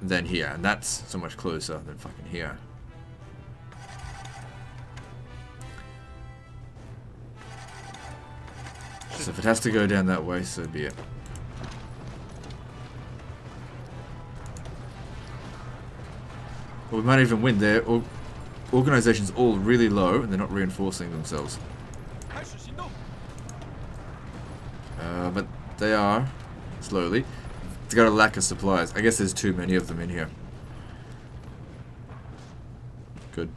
than here. And that's so much closer than fucking here. So if it has to go down that way, so be it. Well, we might even win. Their organization's all really low, and they're not reinforcing themselves. But they are, slowly. They've got a lack of supplies. I guess there's too many of them in here. Good.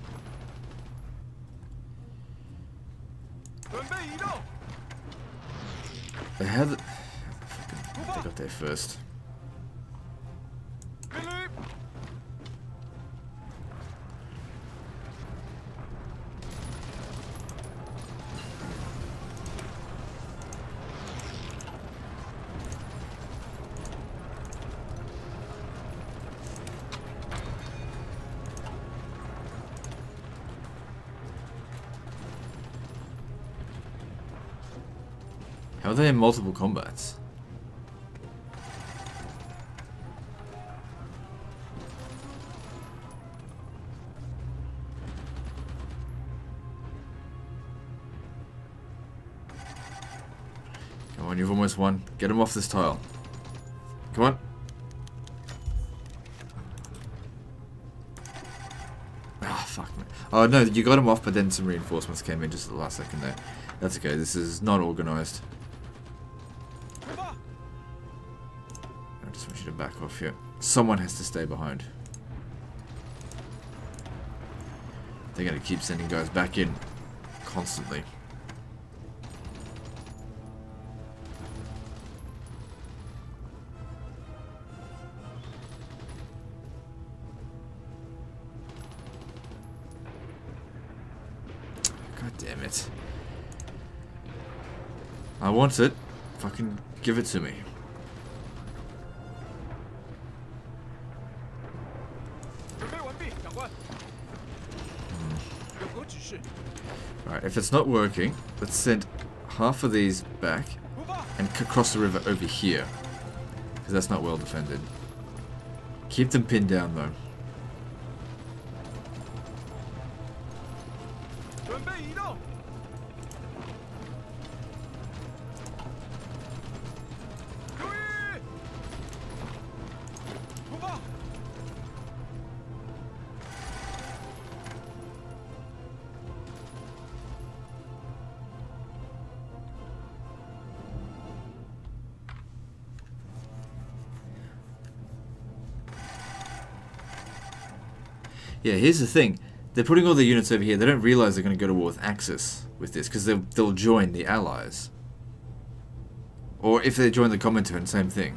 They had... They got there first. How are they in multiple combats? Come on, you've almost won. Get him off this tile. Come on. Ah, fuck me. Oh no, you got him off, but then some reinforcements came in just at the last second there. That's okay, this is not organized. I just want you to back off here. Someone has to stay behind. They're gonna keep sending guys back in constantly. God damn it. I want it. Fucking give it to me. 官，有何指示？ Alright, if it's not working, let's send half of these back 出发！ and cross the river over here. Because that's not well defended. Keep them pinned down though. 准备移动！注意！出发！ Yeah, here's the thing. They're putting all their units over here. They don't realize they're going to go to war with Axis with this, because they'll join the Allies. Or if they join the Comintern, same thing.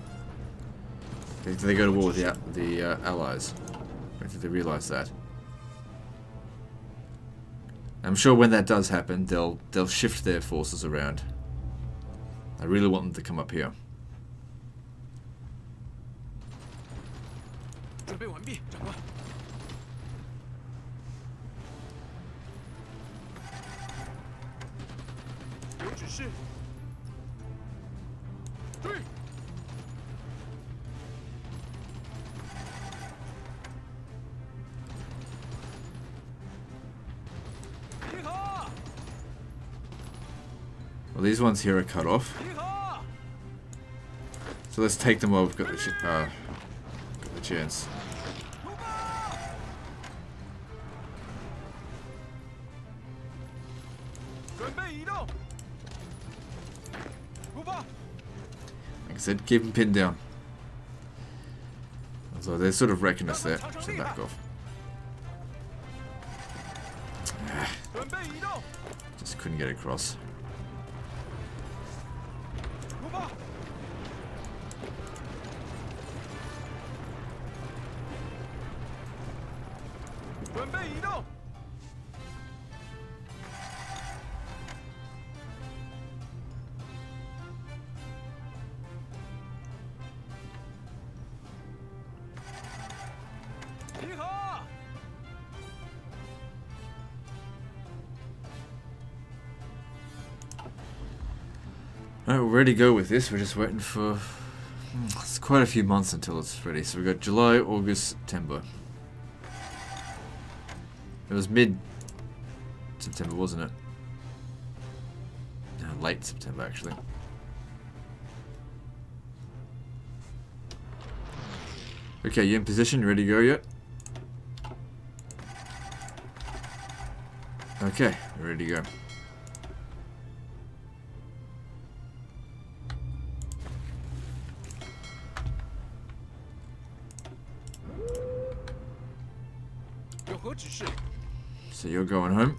They go to war with the Allies. I don't think they realize that. I'm sure when that does happen, they'll shift their forces around. I really want them to come up here. 准备完毕，长官。有指示。注意！集合！ Well, these ones here are cut off. 集合！ So let's take them while we've got the chance. 出发！准备移动！出发！ Like I said, keep them pinned down. So they're sort of wrecking us there. So back off. 准备移动！ Just couldn't get across. 出发！准备移动！ 集合！ Alright, we're ready to go with this. We're just waiting for... It's quite a few months until it's ready. So we've got July, August, September. It was mid-September, wasn't it? No, late September, actually. Okay, you in position? Ready to go yet? Okay, we're ready to go. So you're going home.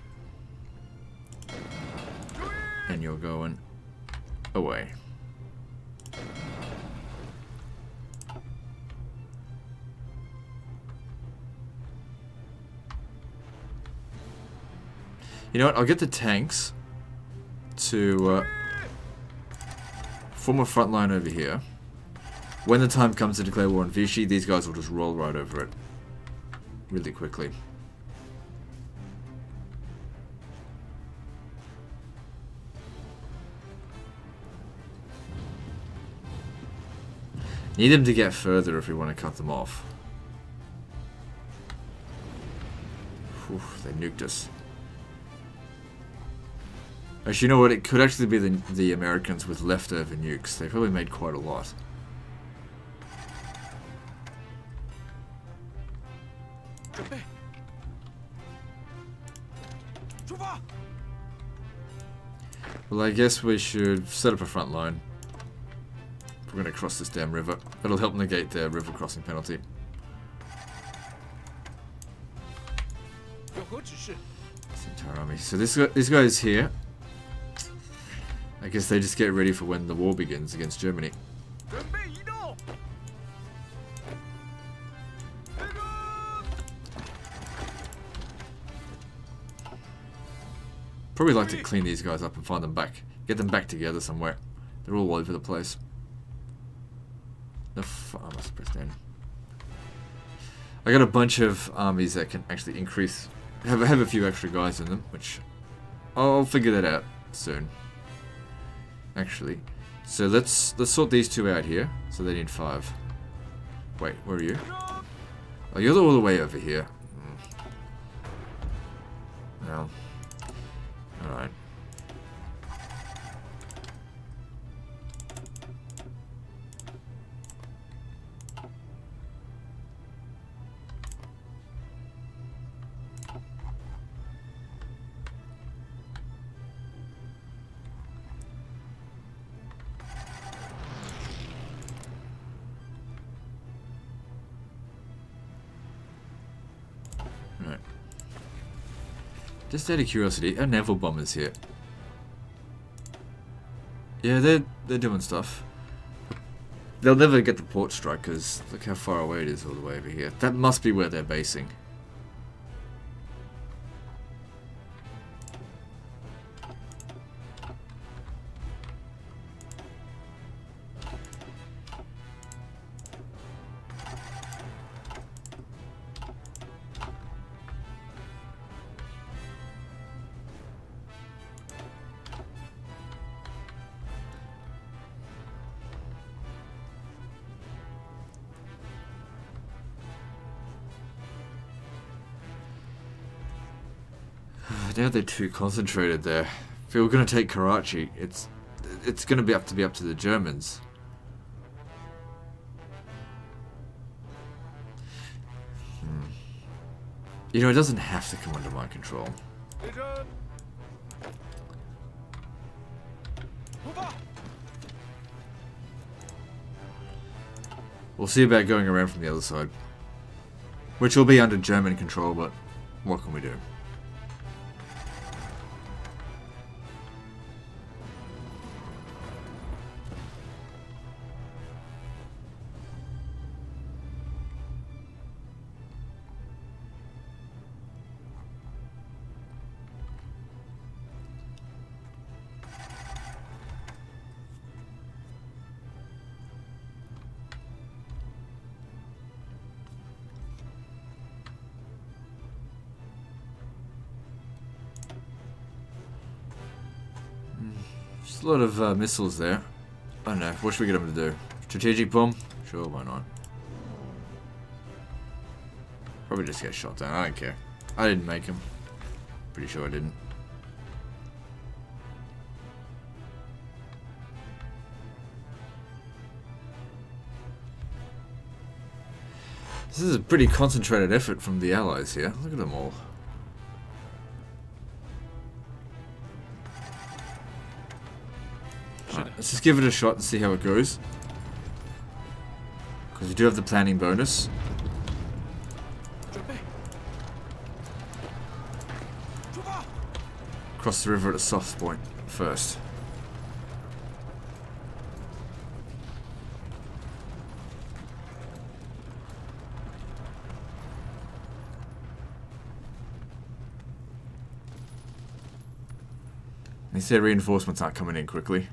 And you're going away. You know what? I'll get the tanks to form a front line over here. When the time comes to declare war on Vichy, these guys will just roll right over it really quickly. Need them to get further if we want to cut them off. Oof, they nuked us. Actually, you know what? It could actually be the Americans with leftover nukes. They probably made quite a lot. Well, I guess we should set up a front line. We're going to cross this damn river. That'll help negate the river crossing penalty. This entire army. So this guy is here. I guess they just get ready for when the war begins against Germany. Probably like to clean these guys up and find them back. Get them back together somewhere. They're all over the place. I must press down. I got a bunch of armies that can actually increase, have a few extra guys in them, which I'll figure that out soon. Actually, so let's sort these two out here. So they need 5. Wait, where are you? Oh, you're all the way over here. Well, all right. Right. Just out of curiosity, are naval bombers here? Yeah, they're doing stuff. They'll never get the port strike because look how far away it is all the way over here. That must be where they're basing. Now they're too concentrated there. If we were going to take Karachi, it's going to be up to the Germans. You know, it doesn't have to come under my control. We'll see about going around from the other side, which will be under German control, but what can we do? Just a lot of missiles there. I don't know. What should we get them to do? Strategic bomb? Sure, why not? Probably just get shot down. I don't care. I didn't make him. Pretty sure I didn't. This is a pretty concentrated effort from the Allies here. Look at them all. Right, let's just give it a shot and see how it goes. Because we do have the planning bonus. Cross the river at a soft point first. They say reinforcements aren't coming in quickly.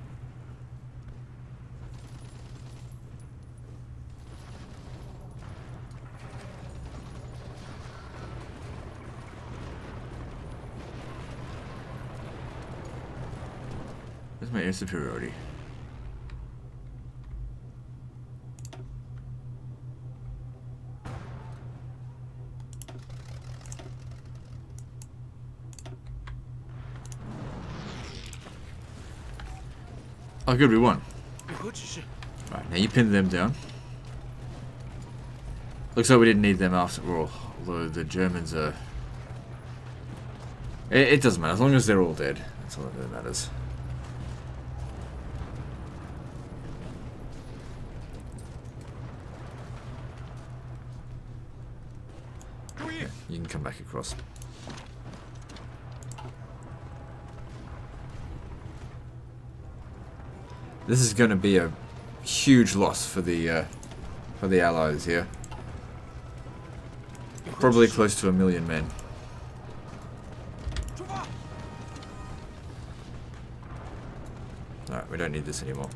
Where's my air superiority? Oh, good, we won. Right, now you pin them down. Looks like we didn't need them after all, although the Germans are... It doesn't matter, as long as they're all dead. That's all that really matters. Yeah, you can come back across. This is going to be a huge loss for the Allies here. Probably close to 1 million men. Alright, we don't need this anymore.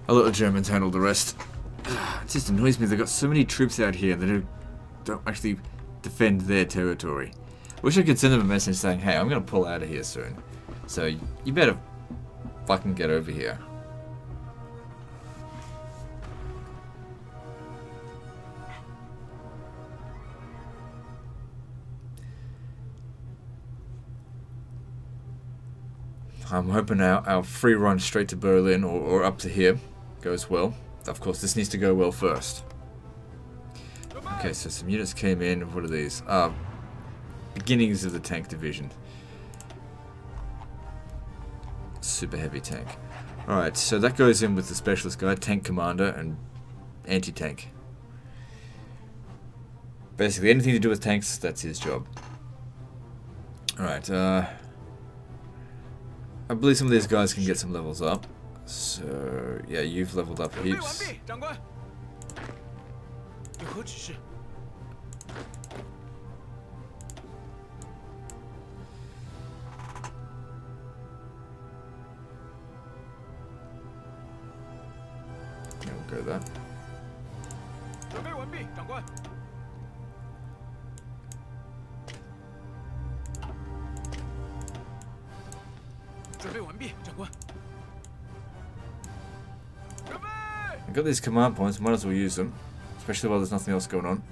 I'll let the Germans handle the rest. It just annoys me. They've got so many troops out here that don't actually defend their territory. Wish I could send them a message saying, hey, I'm going to pull out of here soon. So you better fucking get over here. I'm hoping our free run straight to Berlin or up to here goes well. Of course, this needs to go well first. Okay, so some units came in. What are these? Beginnings of the tank division. Super heavy tank. Alright, so that goes in with the specialist guy, tank commander, and anti-tank. Basically, anything to do with tanks, that's his job. Alright, I believe some of these guys can get some levels up. So, yeah, you've leveled up heaps. Yeah, we'll go there. I've got these command points, might as well use them. Especially while there's nothing else going on.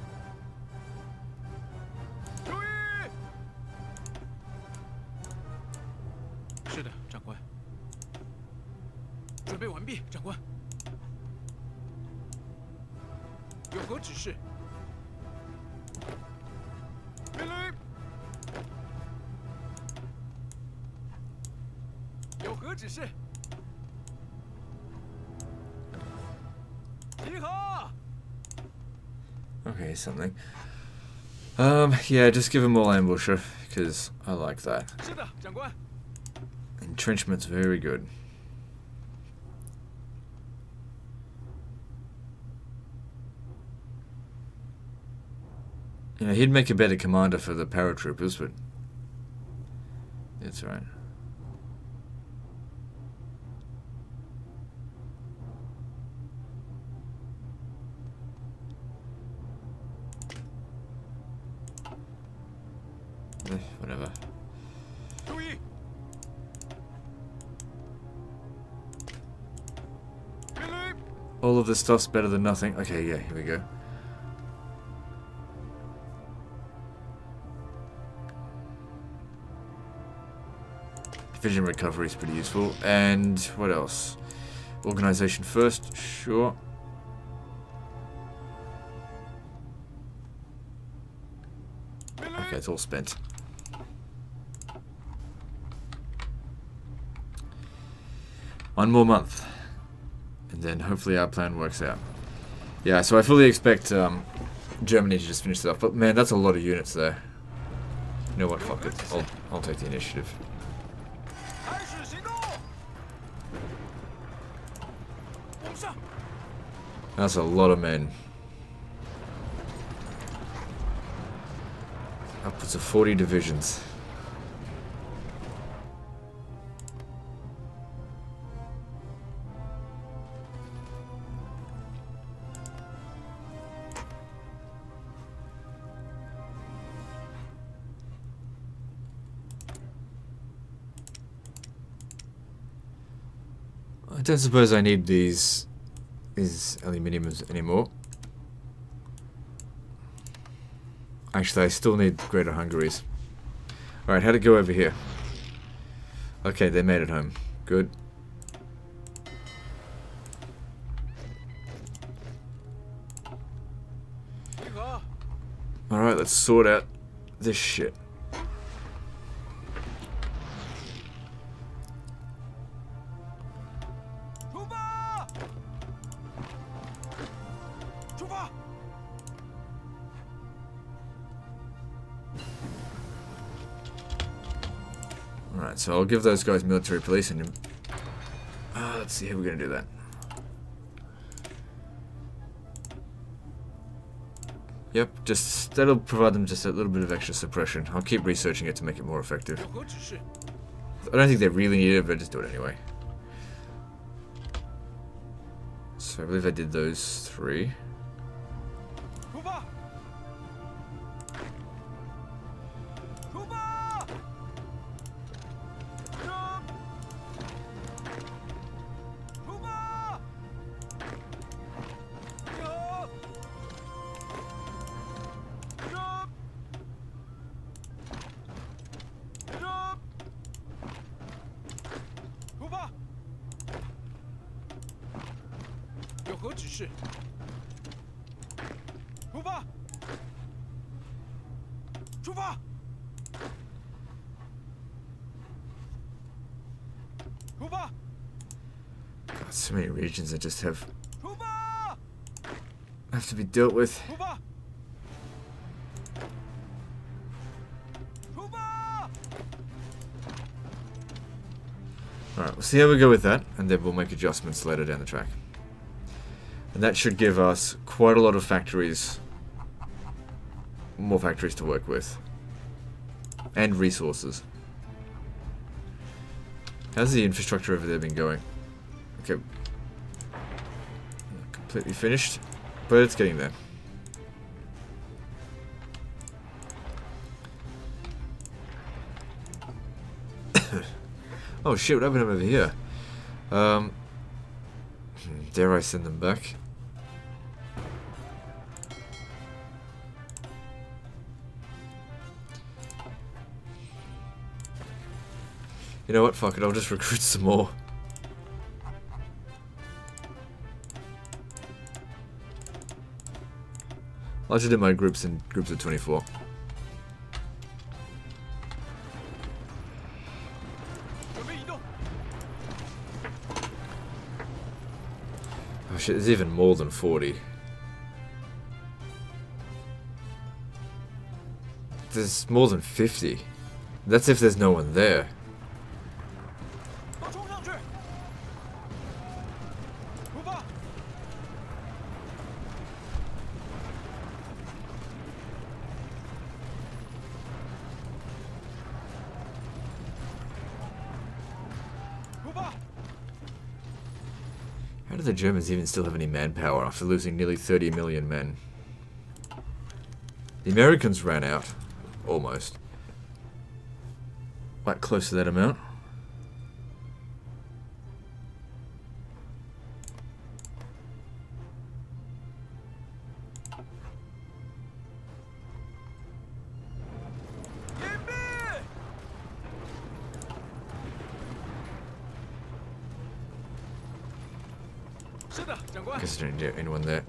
Okay, something. Yeah, just give them all ambusher, because I like that. Entrenchment's very good. You know, he'd make a better commander for the paratroopers, but it's alright. Whatever. All of this stuff's better than nothing. Okay, yeah, here we go. Division recovery is pretty useful. And what else? Organization first, sure. Okay, it's all spent. One more month. And then hopefully our plan works out. Yeah, so I fully expect Germany to just finish it off. But man, that's a lot of units there. You know what, fuck it. I'll take the initiative. That's a lot of men. Upwards of 40 divisions. I don't suppose I need these aluminiums anymore. Actually, I still need Greater Hungaries. Alright, how'd it go over here? Okay, they made it home. Good. Alright, let's sort out this shit. Alright, so I'll give those guys military police and let's see how we're gonna do that. Yep, just that'll provide them just a little bit of extra suppression. I'll keep researching it to make it more effective. I don't think they really need it, but just do it anyway. So I believe I did those 3. 出发！出发！出发！集合！出发！有何指示？出发！出发！出发！ God, so many regions that just have 出发！ to be dealt with. 出发！出发！ Alright, we'll see how we go with that, and then we'll make adjustments later down the track. And that should give us quite a lot of factories, more factories to work with, and resources. How's the infrastructure over there been going? Okay, not completely finished, but it's getting there. Oh shit, what happened over here? Dare I send them back? You know what, fuck it, I'll just recruit some more. I'll just do my groups in groups of 24. Oh shit, there's even more than 40. There's more than 50. That's if there's no one there. How do the Germans even still have any manpower after losing nearly 30 million men? The Americans ran out. Almost. Quite close to that amount. I guess I don't need anyone there.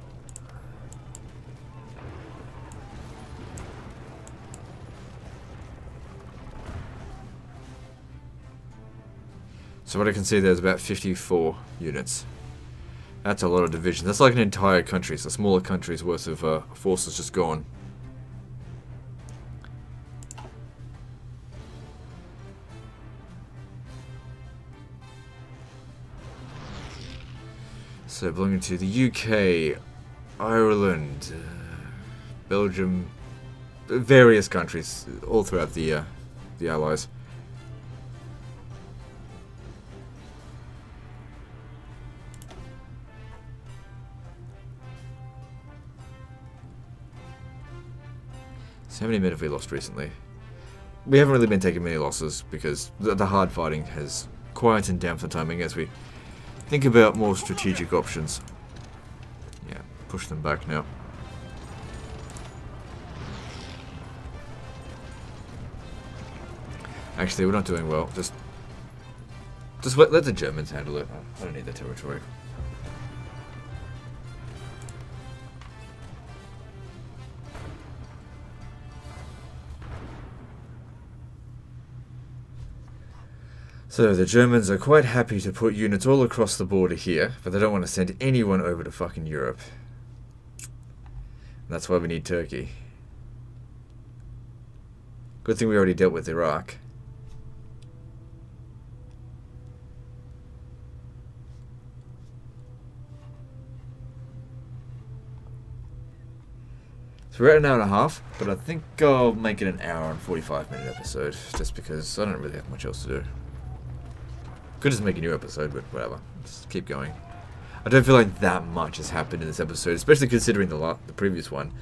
So what I can see there's about 54 units. That's a lot of divisions. That's like an entire country. So a smaller country's worth of forces just gone. So belonging to the UK, Ireland, Belgium, various countries all throughout the Allies. So how many men have we lost recently? We haven't really been taking many losses because the hard fighting has quietened down for the timing as we think about more strategic options. Yeah, push them back now. Actually, we're not doing well. Just let the Germans handle it. I don't need the territory. So the Germans are quite happy to put units all across the border here, but they don't want to send anyone over to fucking Europe. And that's why we need Turkey. Good thing we already dealt with Iraq. So we're at an hour and a half, but I think I'll make it an hour and 45-minute episode, just because I don't really have much else to do. Could just make a new episode, but whatever. Just keep going. I don't feel like that much has happened in this episode, especially considering the previous one.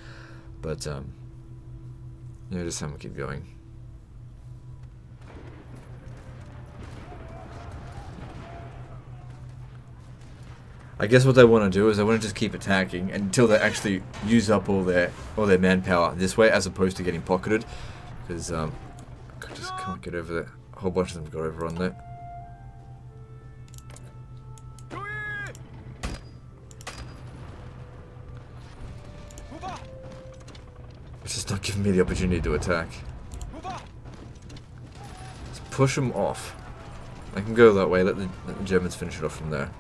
But yeah, just have to keep going. I guess what they want to do is they want to just keep attacking until they actually use up all their manpower this way, as opposed to getting pocketed. Because I just can't get over there. A whole bunch of them got over on there. It's just not giving me the opportunity to attack. Let's push them off. I can go that way. Let the Germans finish it off from there.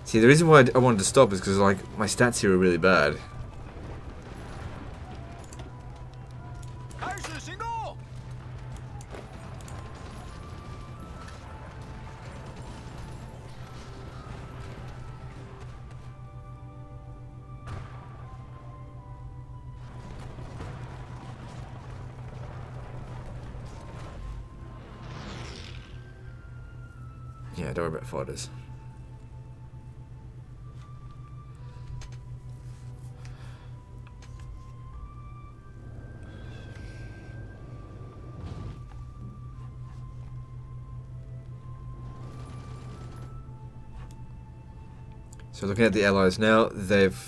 See, the reason why I wanted to stop is because, like, my stats here are really bad. Yeah, don't worry about fighters. So looking at the allies now, they've,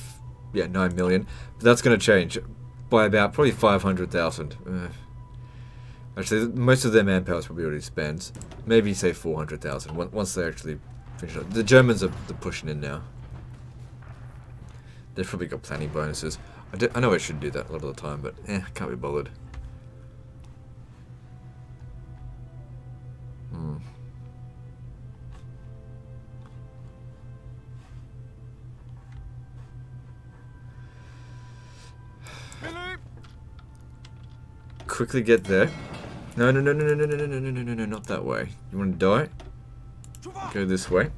9 million. But that's going to change by about probably 500,000. Actually, most of their manpower is probably already spent. Maybe say 400,000 once they actually finish it. The Germans are pushing in now. They've probably got planning bonuses. I know I should do that a lot of the time, but can't be bothered. Quickly get there. No, not that way. You want to die? Go this way.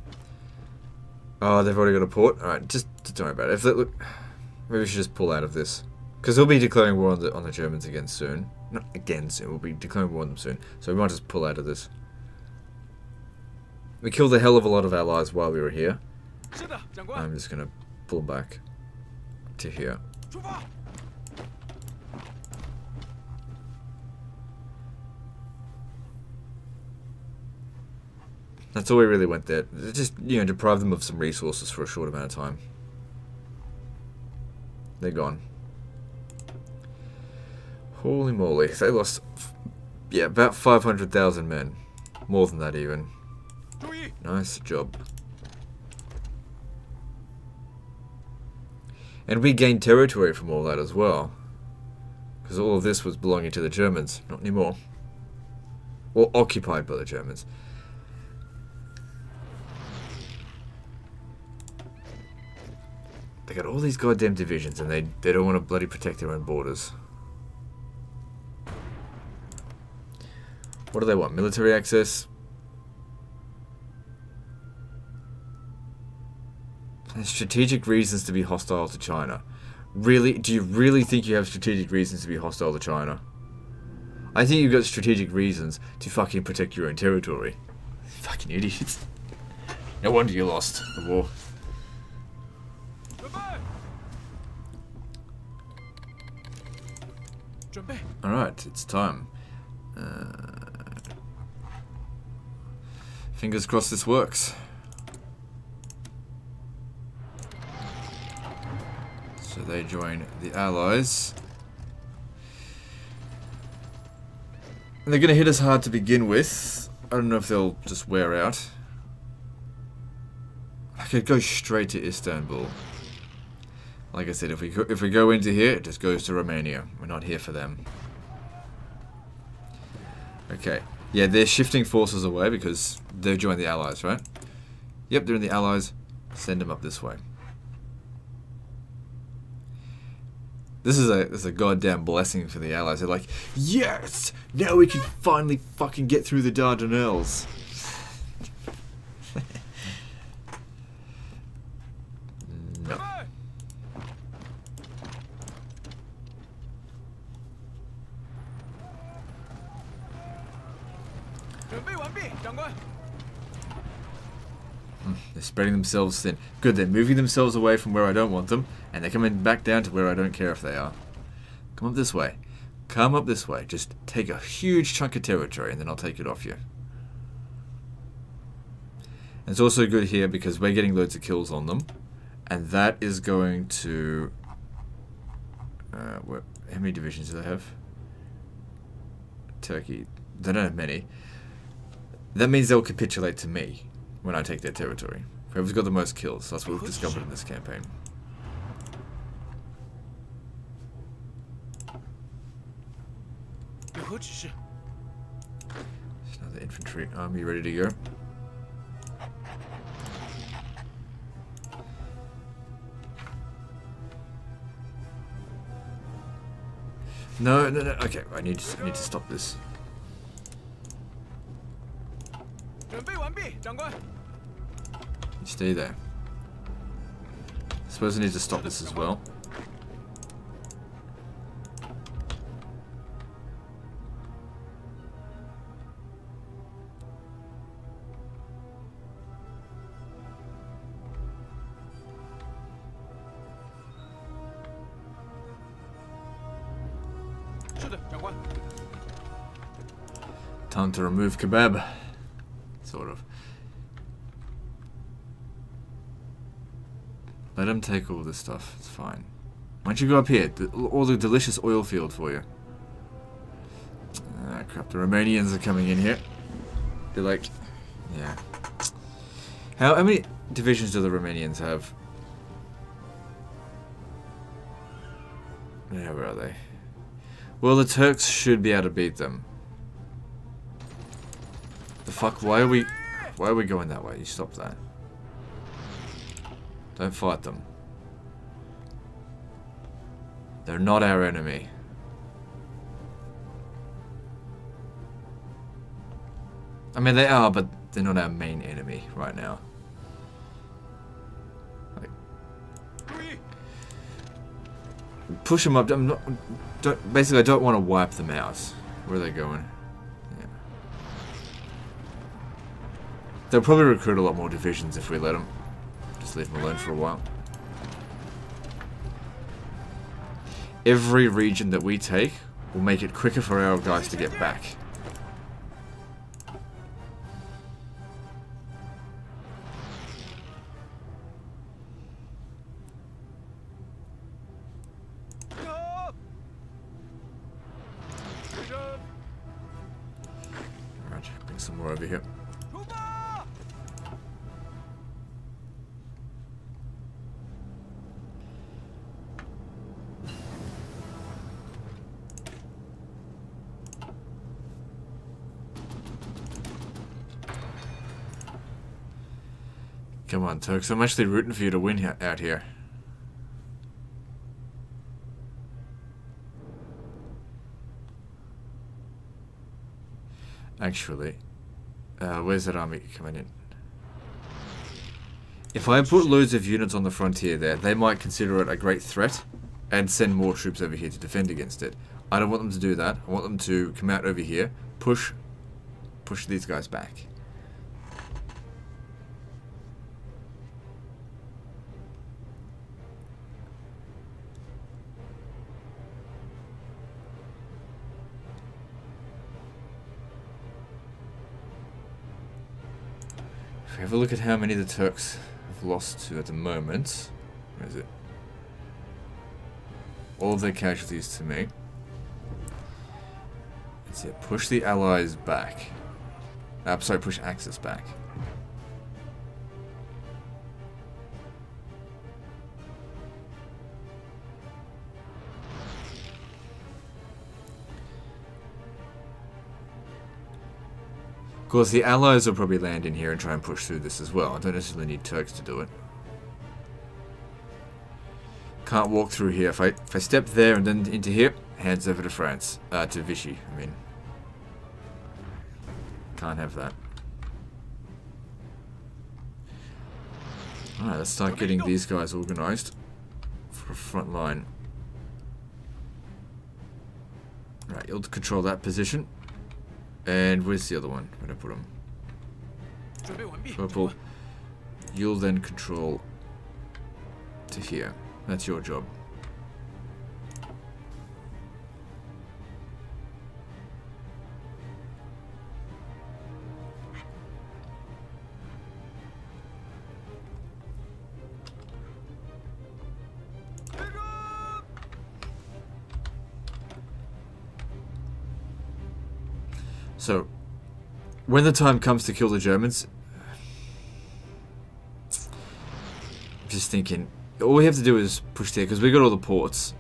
Oh, they've already got a port. Alright, just don't worry about it. If they, look, maybe we should just pull out of this. Because we'll be declaring war on the Germans again soon. Not again soon, we'll be declaring war on them soon. So we might just pull out of this. We killed a hell of a lot of allies while we were here. I'm just going to pull back to here. That's all we really went there. Just, deprive them of some resources for a short amount of time. They're gone. Holy moly. They lost, about 500,000 men. More than that even. Nice job. And we gained territory from all that as well. Because all of this was belonging to the Germans. Not anymore. Or occupied by the Germans. They got all these goddamn divisions and they don't want to bloody protect their own borders. What do they want? Military access? And strategic reasons to be hostile to China. Really? Do you really think you have strategic reasons to be hostile to China? I think you've got strategic reasons to fucking protect your own territory. Fucking idiots. No wonder you lost the war. Alright, it's time. Fingers crossed this works. So they join the Allies. And they're going to hit us hard to begin with. I don't know if they'll just wear out. I could go straight to Istanbul. Like I said, if we go into here, it just goes to Romania. We're not here for them. Okay. Yeah, they're shifting forces away because they've joined the Allies, right? Yep, they're in the Allies. Send them up this way. This is a goddamn blessing for the Allies. They're like, yes! Now we can finally fucking get through the Dardanelles. No. They're spreading themselves thin. Good, they're moving themselves away from where I don't want them, and they're coming back down to where I don't care if they are. Come up this way. Come up this way. Just take a huge chunk of territory, and then I'll take it off you. And it's also good here because we're getting loads of kills on them, and that is going to... how many divisions do they have? Turkey. They don't have many. That means they'll capitulate to me when I take their territory. Whoever's got the most kills. That's what we've discovered in this campaign. There's another infantry army ready to go. No. Okay, I need to stop this. You stay there. I suppose I need to stop this as well. Time to remove kebab. Sort of. Let him take all this stuff. It's fine. Why don't you go up here? All the delicious oil field for you. Ah, crap. The Romanians are coming in here. They're like... Yeah. How many divisions do the Romanians have? Yeah, where are they? Well, the Turks should be able to beat them. The fuck? Why are we going that way? You stop that. Don't fight them. They're not our enemy. I mean, they are, but they're not our main enemy right now. Like, push them up. Basically, I don't want to wipe them out. Where are they going? Yeah. They'll probably recruit a lot more divisions if we let them. Just leave them alone for a while. Every region that we take will make it quicker for our guys to get back. Alright, bring some more over here. Come on, Turks. I'm actually rooting for you to win out here. Actually, where's that army coming in? If I put loads of units on the frontier there, they might consider it a great threat and send more troops over here to defend against it. I don't want them to do that. I want them to come out over here, push these guys back. If we have a look at how many the Turks have lost to at the moment, where is it? All of their casualties to me. Let's see, push the Allies back. Sorry, push Axis back. Of course, the Allies will probably land in here and try and push through this as well. I don't necessarily need Turks to do it. Can't walk through here. If I step there and then into here, hands over to France. To Vichy, I mean. Can't have that. Alright, let's start getting these guys organised for a front line. Right, you'll control that position. And where's the other one? Where did I put him? Purple. You'll then control to here. That's your job. So, when the time comes to kill the Germans, I'm just thinking, all we have to do is push there, because we got all the ports.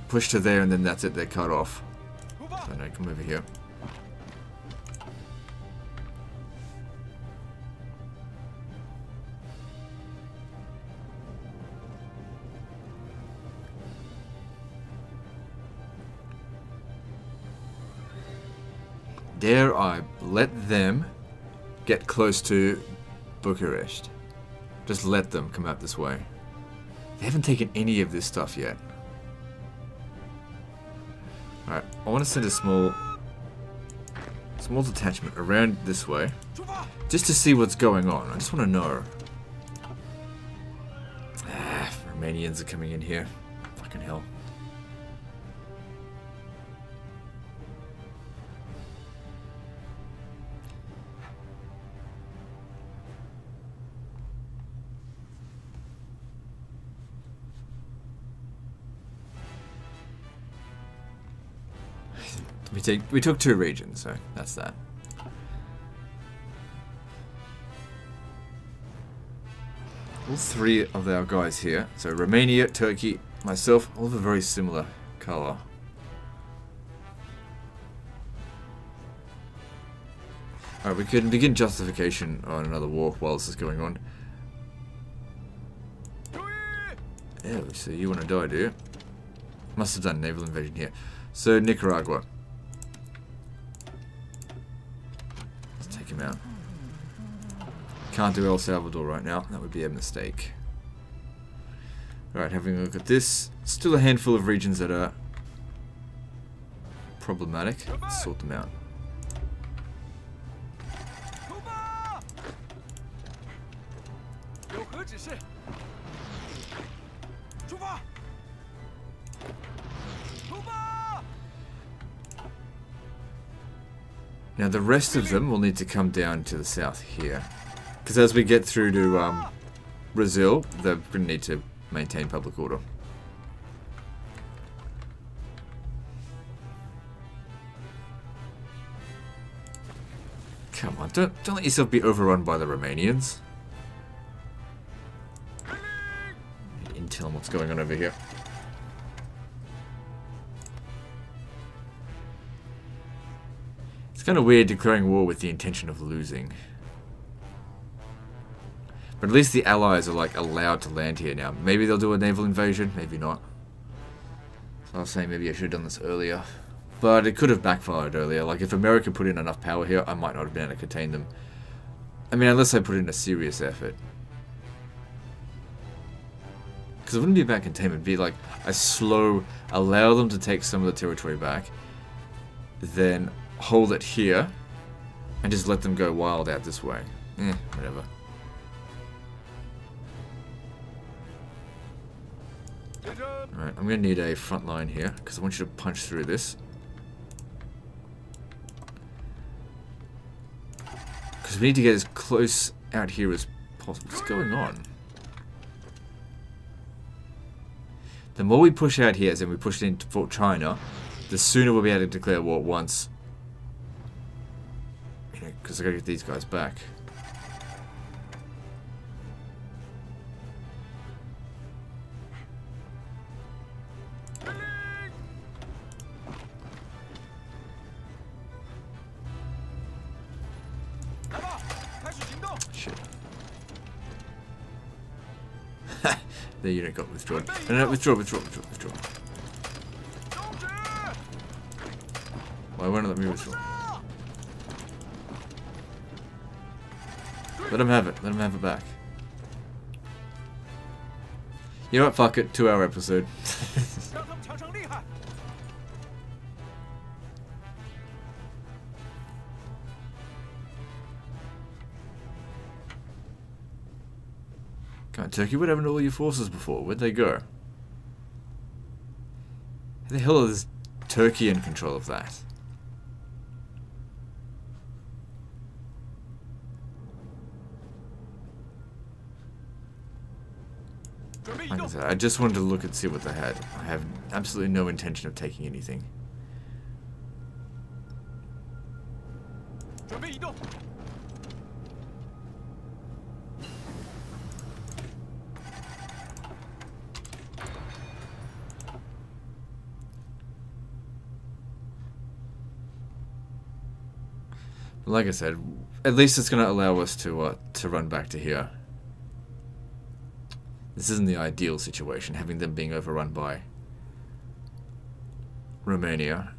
Push to there, and then that's it, they're cut off. So no, come over here. Dare I let them get close to Bucharest? Just let them come out this way. They haven't taken any of this stuff yet. Alright, I want to send a small detachment around this way. Just to see what's going on. I just want to know. Romanians are coming in here. Fucking hell. We took 2 regions, so that's that. All 3 of our guys here, so Romania, Turkey, myself, all have a very similar colour. Alright, we can begin justification on another war while this is going on. Yeah, so you want to die, do you? Must have done naval invasion here. So, Nicaragua. Let's take him out. Can't do El Salvador right now. That would be a mistake. Alright, having a look at this. Still a handful of regions that are problematic. Let's sort them out. Now the rest of them will need to come down to the south here. Because as we get through to Brazil, they're going to need to maintain public order. Come on, don't let yourself be overrun by the Romanians. Need intel on what's going on over here. It's kind of weird declaring war with the intention of losing. But at least the Allies are like allowed to land here now. Maybe they'll do a naval invasion, maybe not. So I was saying maybe I should have done this earlier. But it could have backfired earlier. Like if America put in enough power here, I might not have been able to contain them. I mean, unless I put in a serious effort. Because it wouldn't be about containment, it'd be like a slow, allow them to take some of the territory back. Then hold it here, and just let them go wild out this way. Whatever. Alright, I'm going to need a front line here, because I want you to punch through this. Because we need to get as close out here as possible. What's going on? The more we push out here, as in we push it into Fort China, the sooner we'll be able to declare war at once. You know, because I gotta get these guys back. Shit. The unit got withdrawn. No, withdraw. Why won't it let me withdraw? Let him have it. Let him have it back. You know what? Fuck it. 2-hour episode. Come on, Turkey, what happened to all your forces before? Where'd they go? How the hell is Turkey in control of that? Like I said, I just wanted to look and see what they had. I have absolutely no intention of taking anything. Like I said, at least it's going to allow us to run back to here. This isn't the ideal situation, having them being overrun by Romania.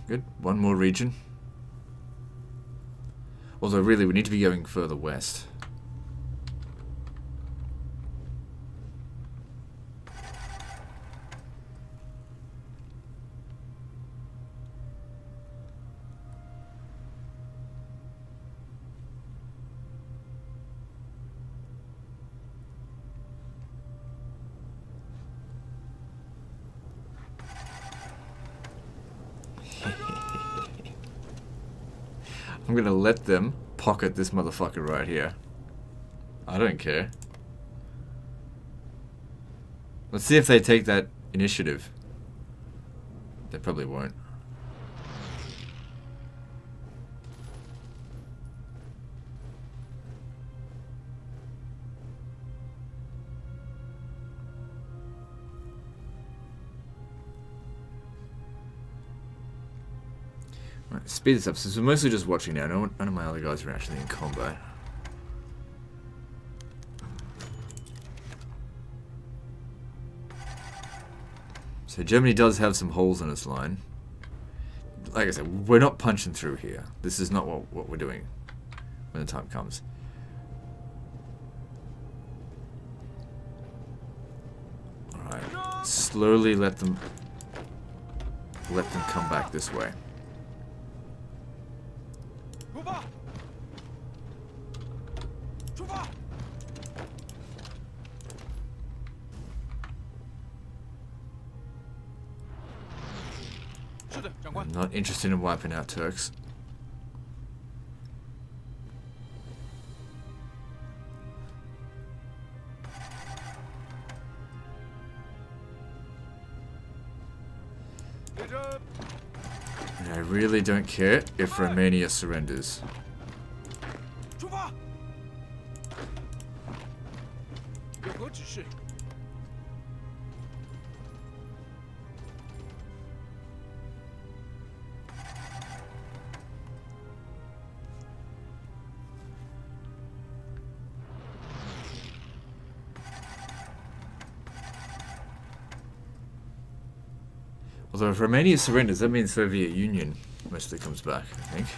Good. One more region. Although really we need to be going further west. I'm gonna let them pocket this motherfucker right here. I don't care. Let's see if they take that initiative. They probably won't. Right, speed this up, since we're mostly just watching now. None of my other guys are actually in combat. So Germany does have some holes in its line. Like I said, we're not punching through here. This is not what we're doing when the time comes. Alright, slowly let them come back this way. I'm not interested in wiping out Turks. And I really don't care if Romania surrenders. Although if Romania surrenders, that means Soviet Union mostly comes back, I think.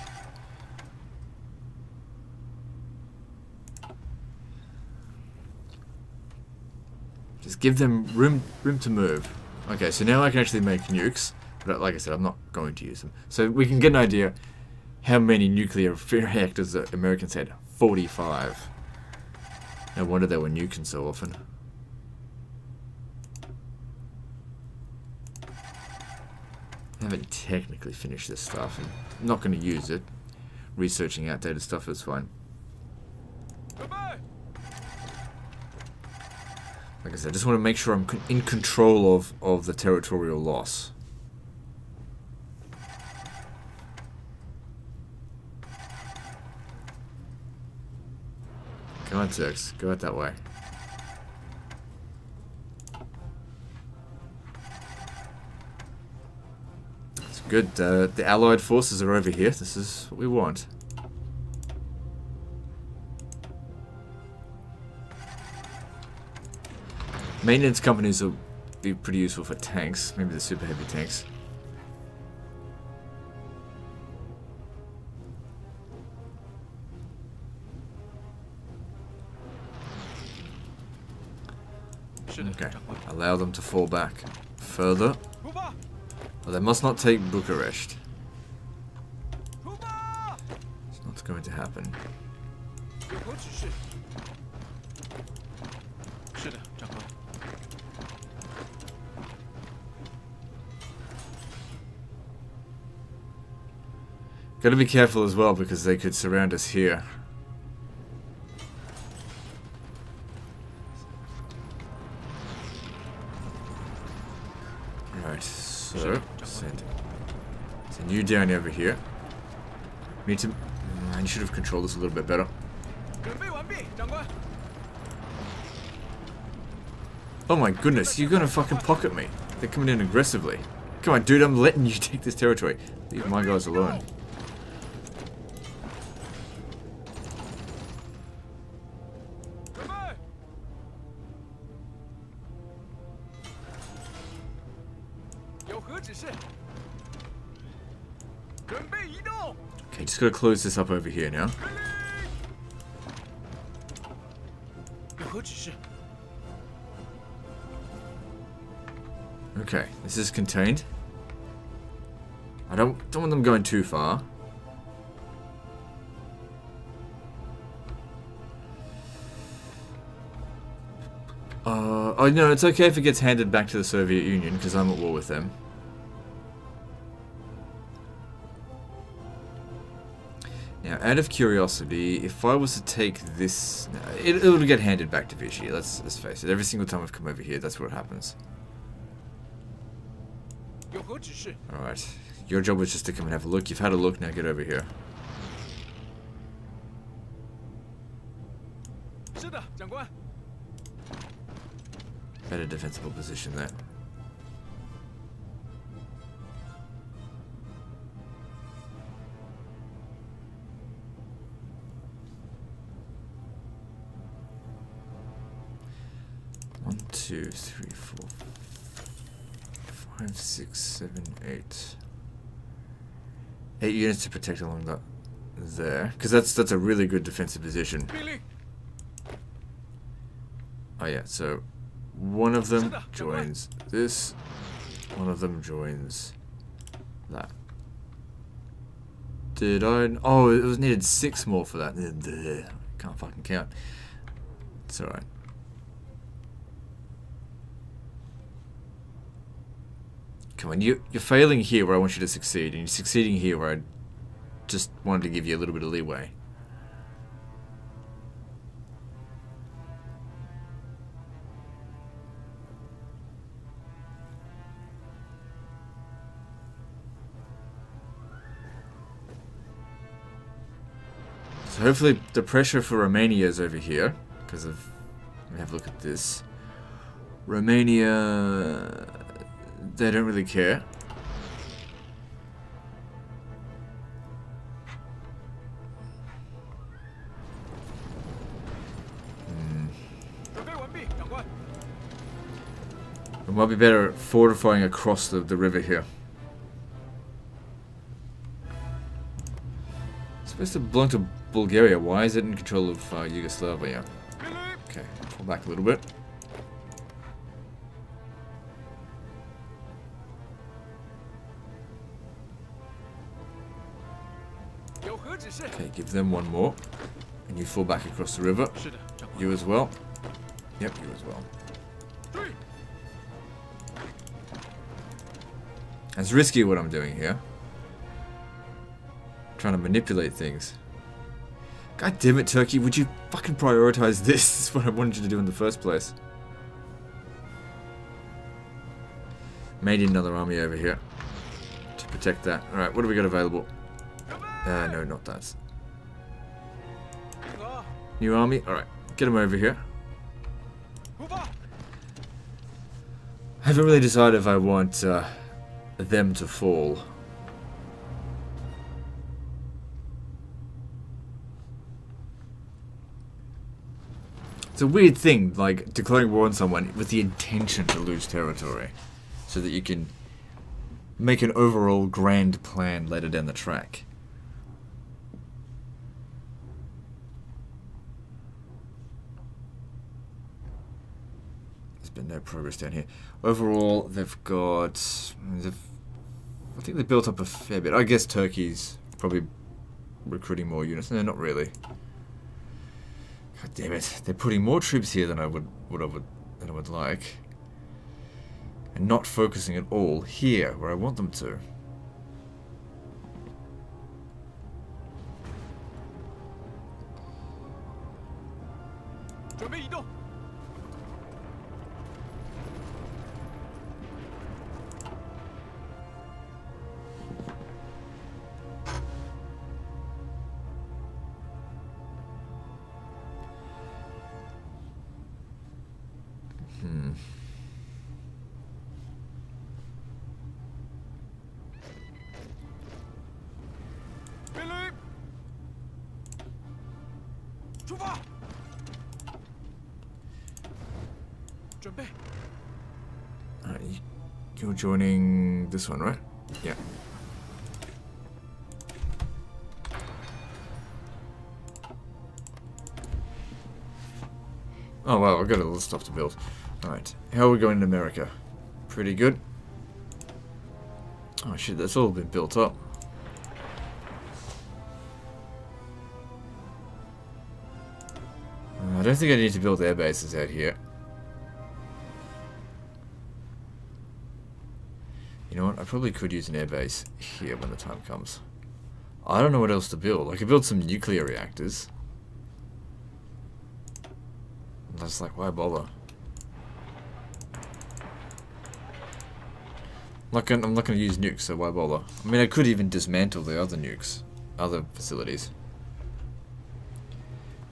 Just give them room to move. Okay, so now I can actually make nukes, but like I said, I'm not going to use them. So we can get an idea how many nuclear reactors the Americans had. 45. No wonder they were nuking so often. I haven't technically finished this stuff. I'm not going to use it. Researching outdated stuff is fine. Like I said, I just want to make sure I'm in control of the territorial loss. Come on, Turks. Go out that way. Good, the Allied forces are over here. This is what we want. Maintenance companies will be pretty useful for tanks. Maybe the super heavy tanks. Okay, allow them to fall back further. Well, they must not take Bucharest. It's not going to happen. Gotta be careful as well because they could surround us here. Right, so send you down over here. Need to. You should have controlled this a little bit better. Oh my goodness, you're gonna fucking pocket me. They're coming in aggressively. Come on, dude, I'm letting you take this territory. Leave my guys alone. Okay, just gotta close this up over here now. Okay, this is contained. I don't want them going too far. Oh no, it's okay if it gets handed back to the Soviet Union because I'm at war with them. Now, out of curiosity, if I was to take this, no, it would get handed back to Vichy. Let's face it. Every single time I've come over here, that's what happens. All right, your job was just to come and have a look. You've had a look. Now get over here. Better defensible position there. One, 2, 3, 4, 5, 6, 7, 8. 8 units to protect along that there, because that's a really good defensive position. Oh yeah, so one of them joins this, one of them joins that. Did I? Oh, it was needed 6 more for that. Can't fucking count. It's alright. Come on, you're failing here where I want you to succeed, and you're succeeding here where I just wanted to give you a little bit of leeway. So hopefully the pressure for Romania is over here, because of... Let me have a look at this. Romania... They don't really care. We might be better at fortifying across the river here. It's supposed to belong to Bulgaria. Why is it in control of Yugoslavia? Okay, pull back a little bit. Okay, give them one more. And you fall back across the river. You as well. Yep, you as well. It's risky what I'm doing here. Trying to manipulate things. God damn it, Turkey, would you fucking prioritize this? This is what I wanted you to do in the first place. Made another army over here. To protect that. Alright, what do we got available? No, not that. New army? Alright, get them over here. I haven't really decided if I want them to fall. It's a weird thing, like declaring war on someone with the intention to lose territory, so that you can make an overall grand plan later down the track. There's been no progress down here. Overall, they've got... I think they built up a fair bit. I guess Turkey's probably recruiting more units. No, not really. God damn it! They're putting more troops here than I would like, and not focusing at all here where I want them to. You're joining this one, right? Yeah. Oh wow, I've got a little stuff to build. Alright, how are we going in America? Pretty good. Oh shit, that's all been built up. I don't think I need to build air bases out here. You know what, I probably could use an airbase here when the time comes. I don't know what else to build. I could build some nuclear reactors. And that's like, why bother? I'm not going to use nukes, so why bother? I mean, I could even dismantle the other nukes, other facilities.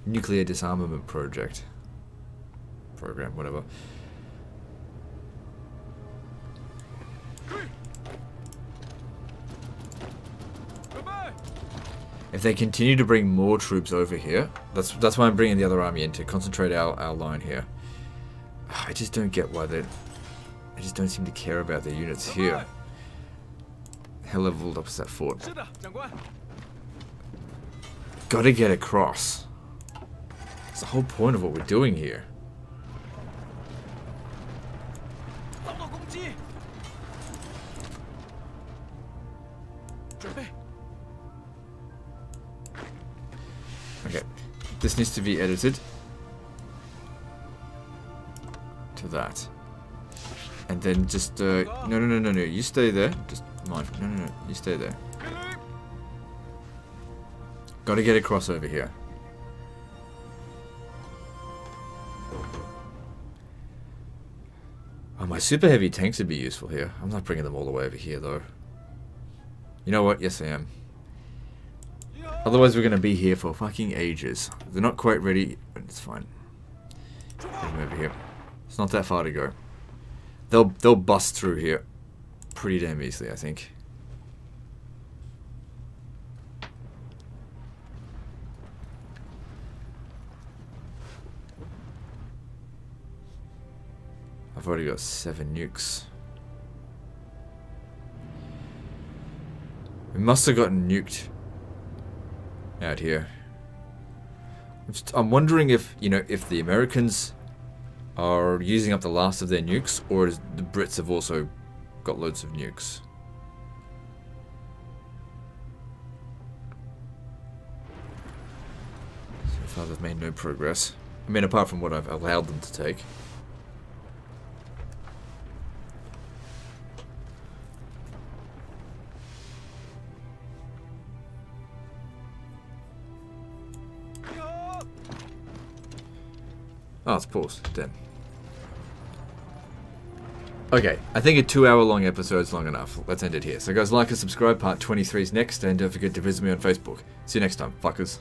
Nuclear disarmament project. Program, whatever. If they continue to bring more troops over here, that's why I'm bringing the other army in, to concentrate our line here. I just don't get why they just don't seem to care about their units here. How leveled up is that fort? Gotta get across. It's the whole point of what we're doing here. Okay, this needs to be edited to that, and then just no, you stay there. Just mind, no, you stay there. Got to get across over here. Oh, my super heavy tanks would be useful here. I'm not bringing them all the way over here though. You know what? Yes, I am. Otherwise, we're going to be here for fucking ages. They're not quite ready, but it's fine. Bring them over here. It's not that far to go. They'll bust through here pretty damn easily, I think. I've already got 7 nukes. We must have gotten nuked out here. I'm wondering if, you know, if the Americans are using up the last of their nukes, or is the Brits have also got loads of nukes. So far they've made no progress. I mean, apart from what I've allowed them to take. Oh, it's paused. Damn. Okay, I think a 2-hour-long episode is long enough. Let's end it here. So guys, like and subscribe. Part 23 is next, and don't forget to visit me on Facebook. See you next time, fuckers.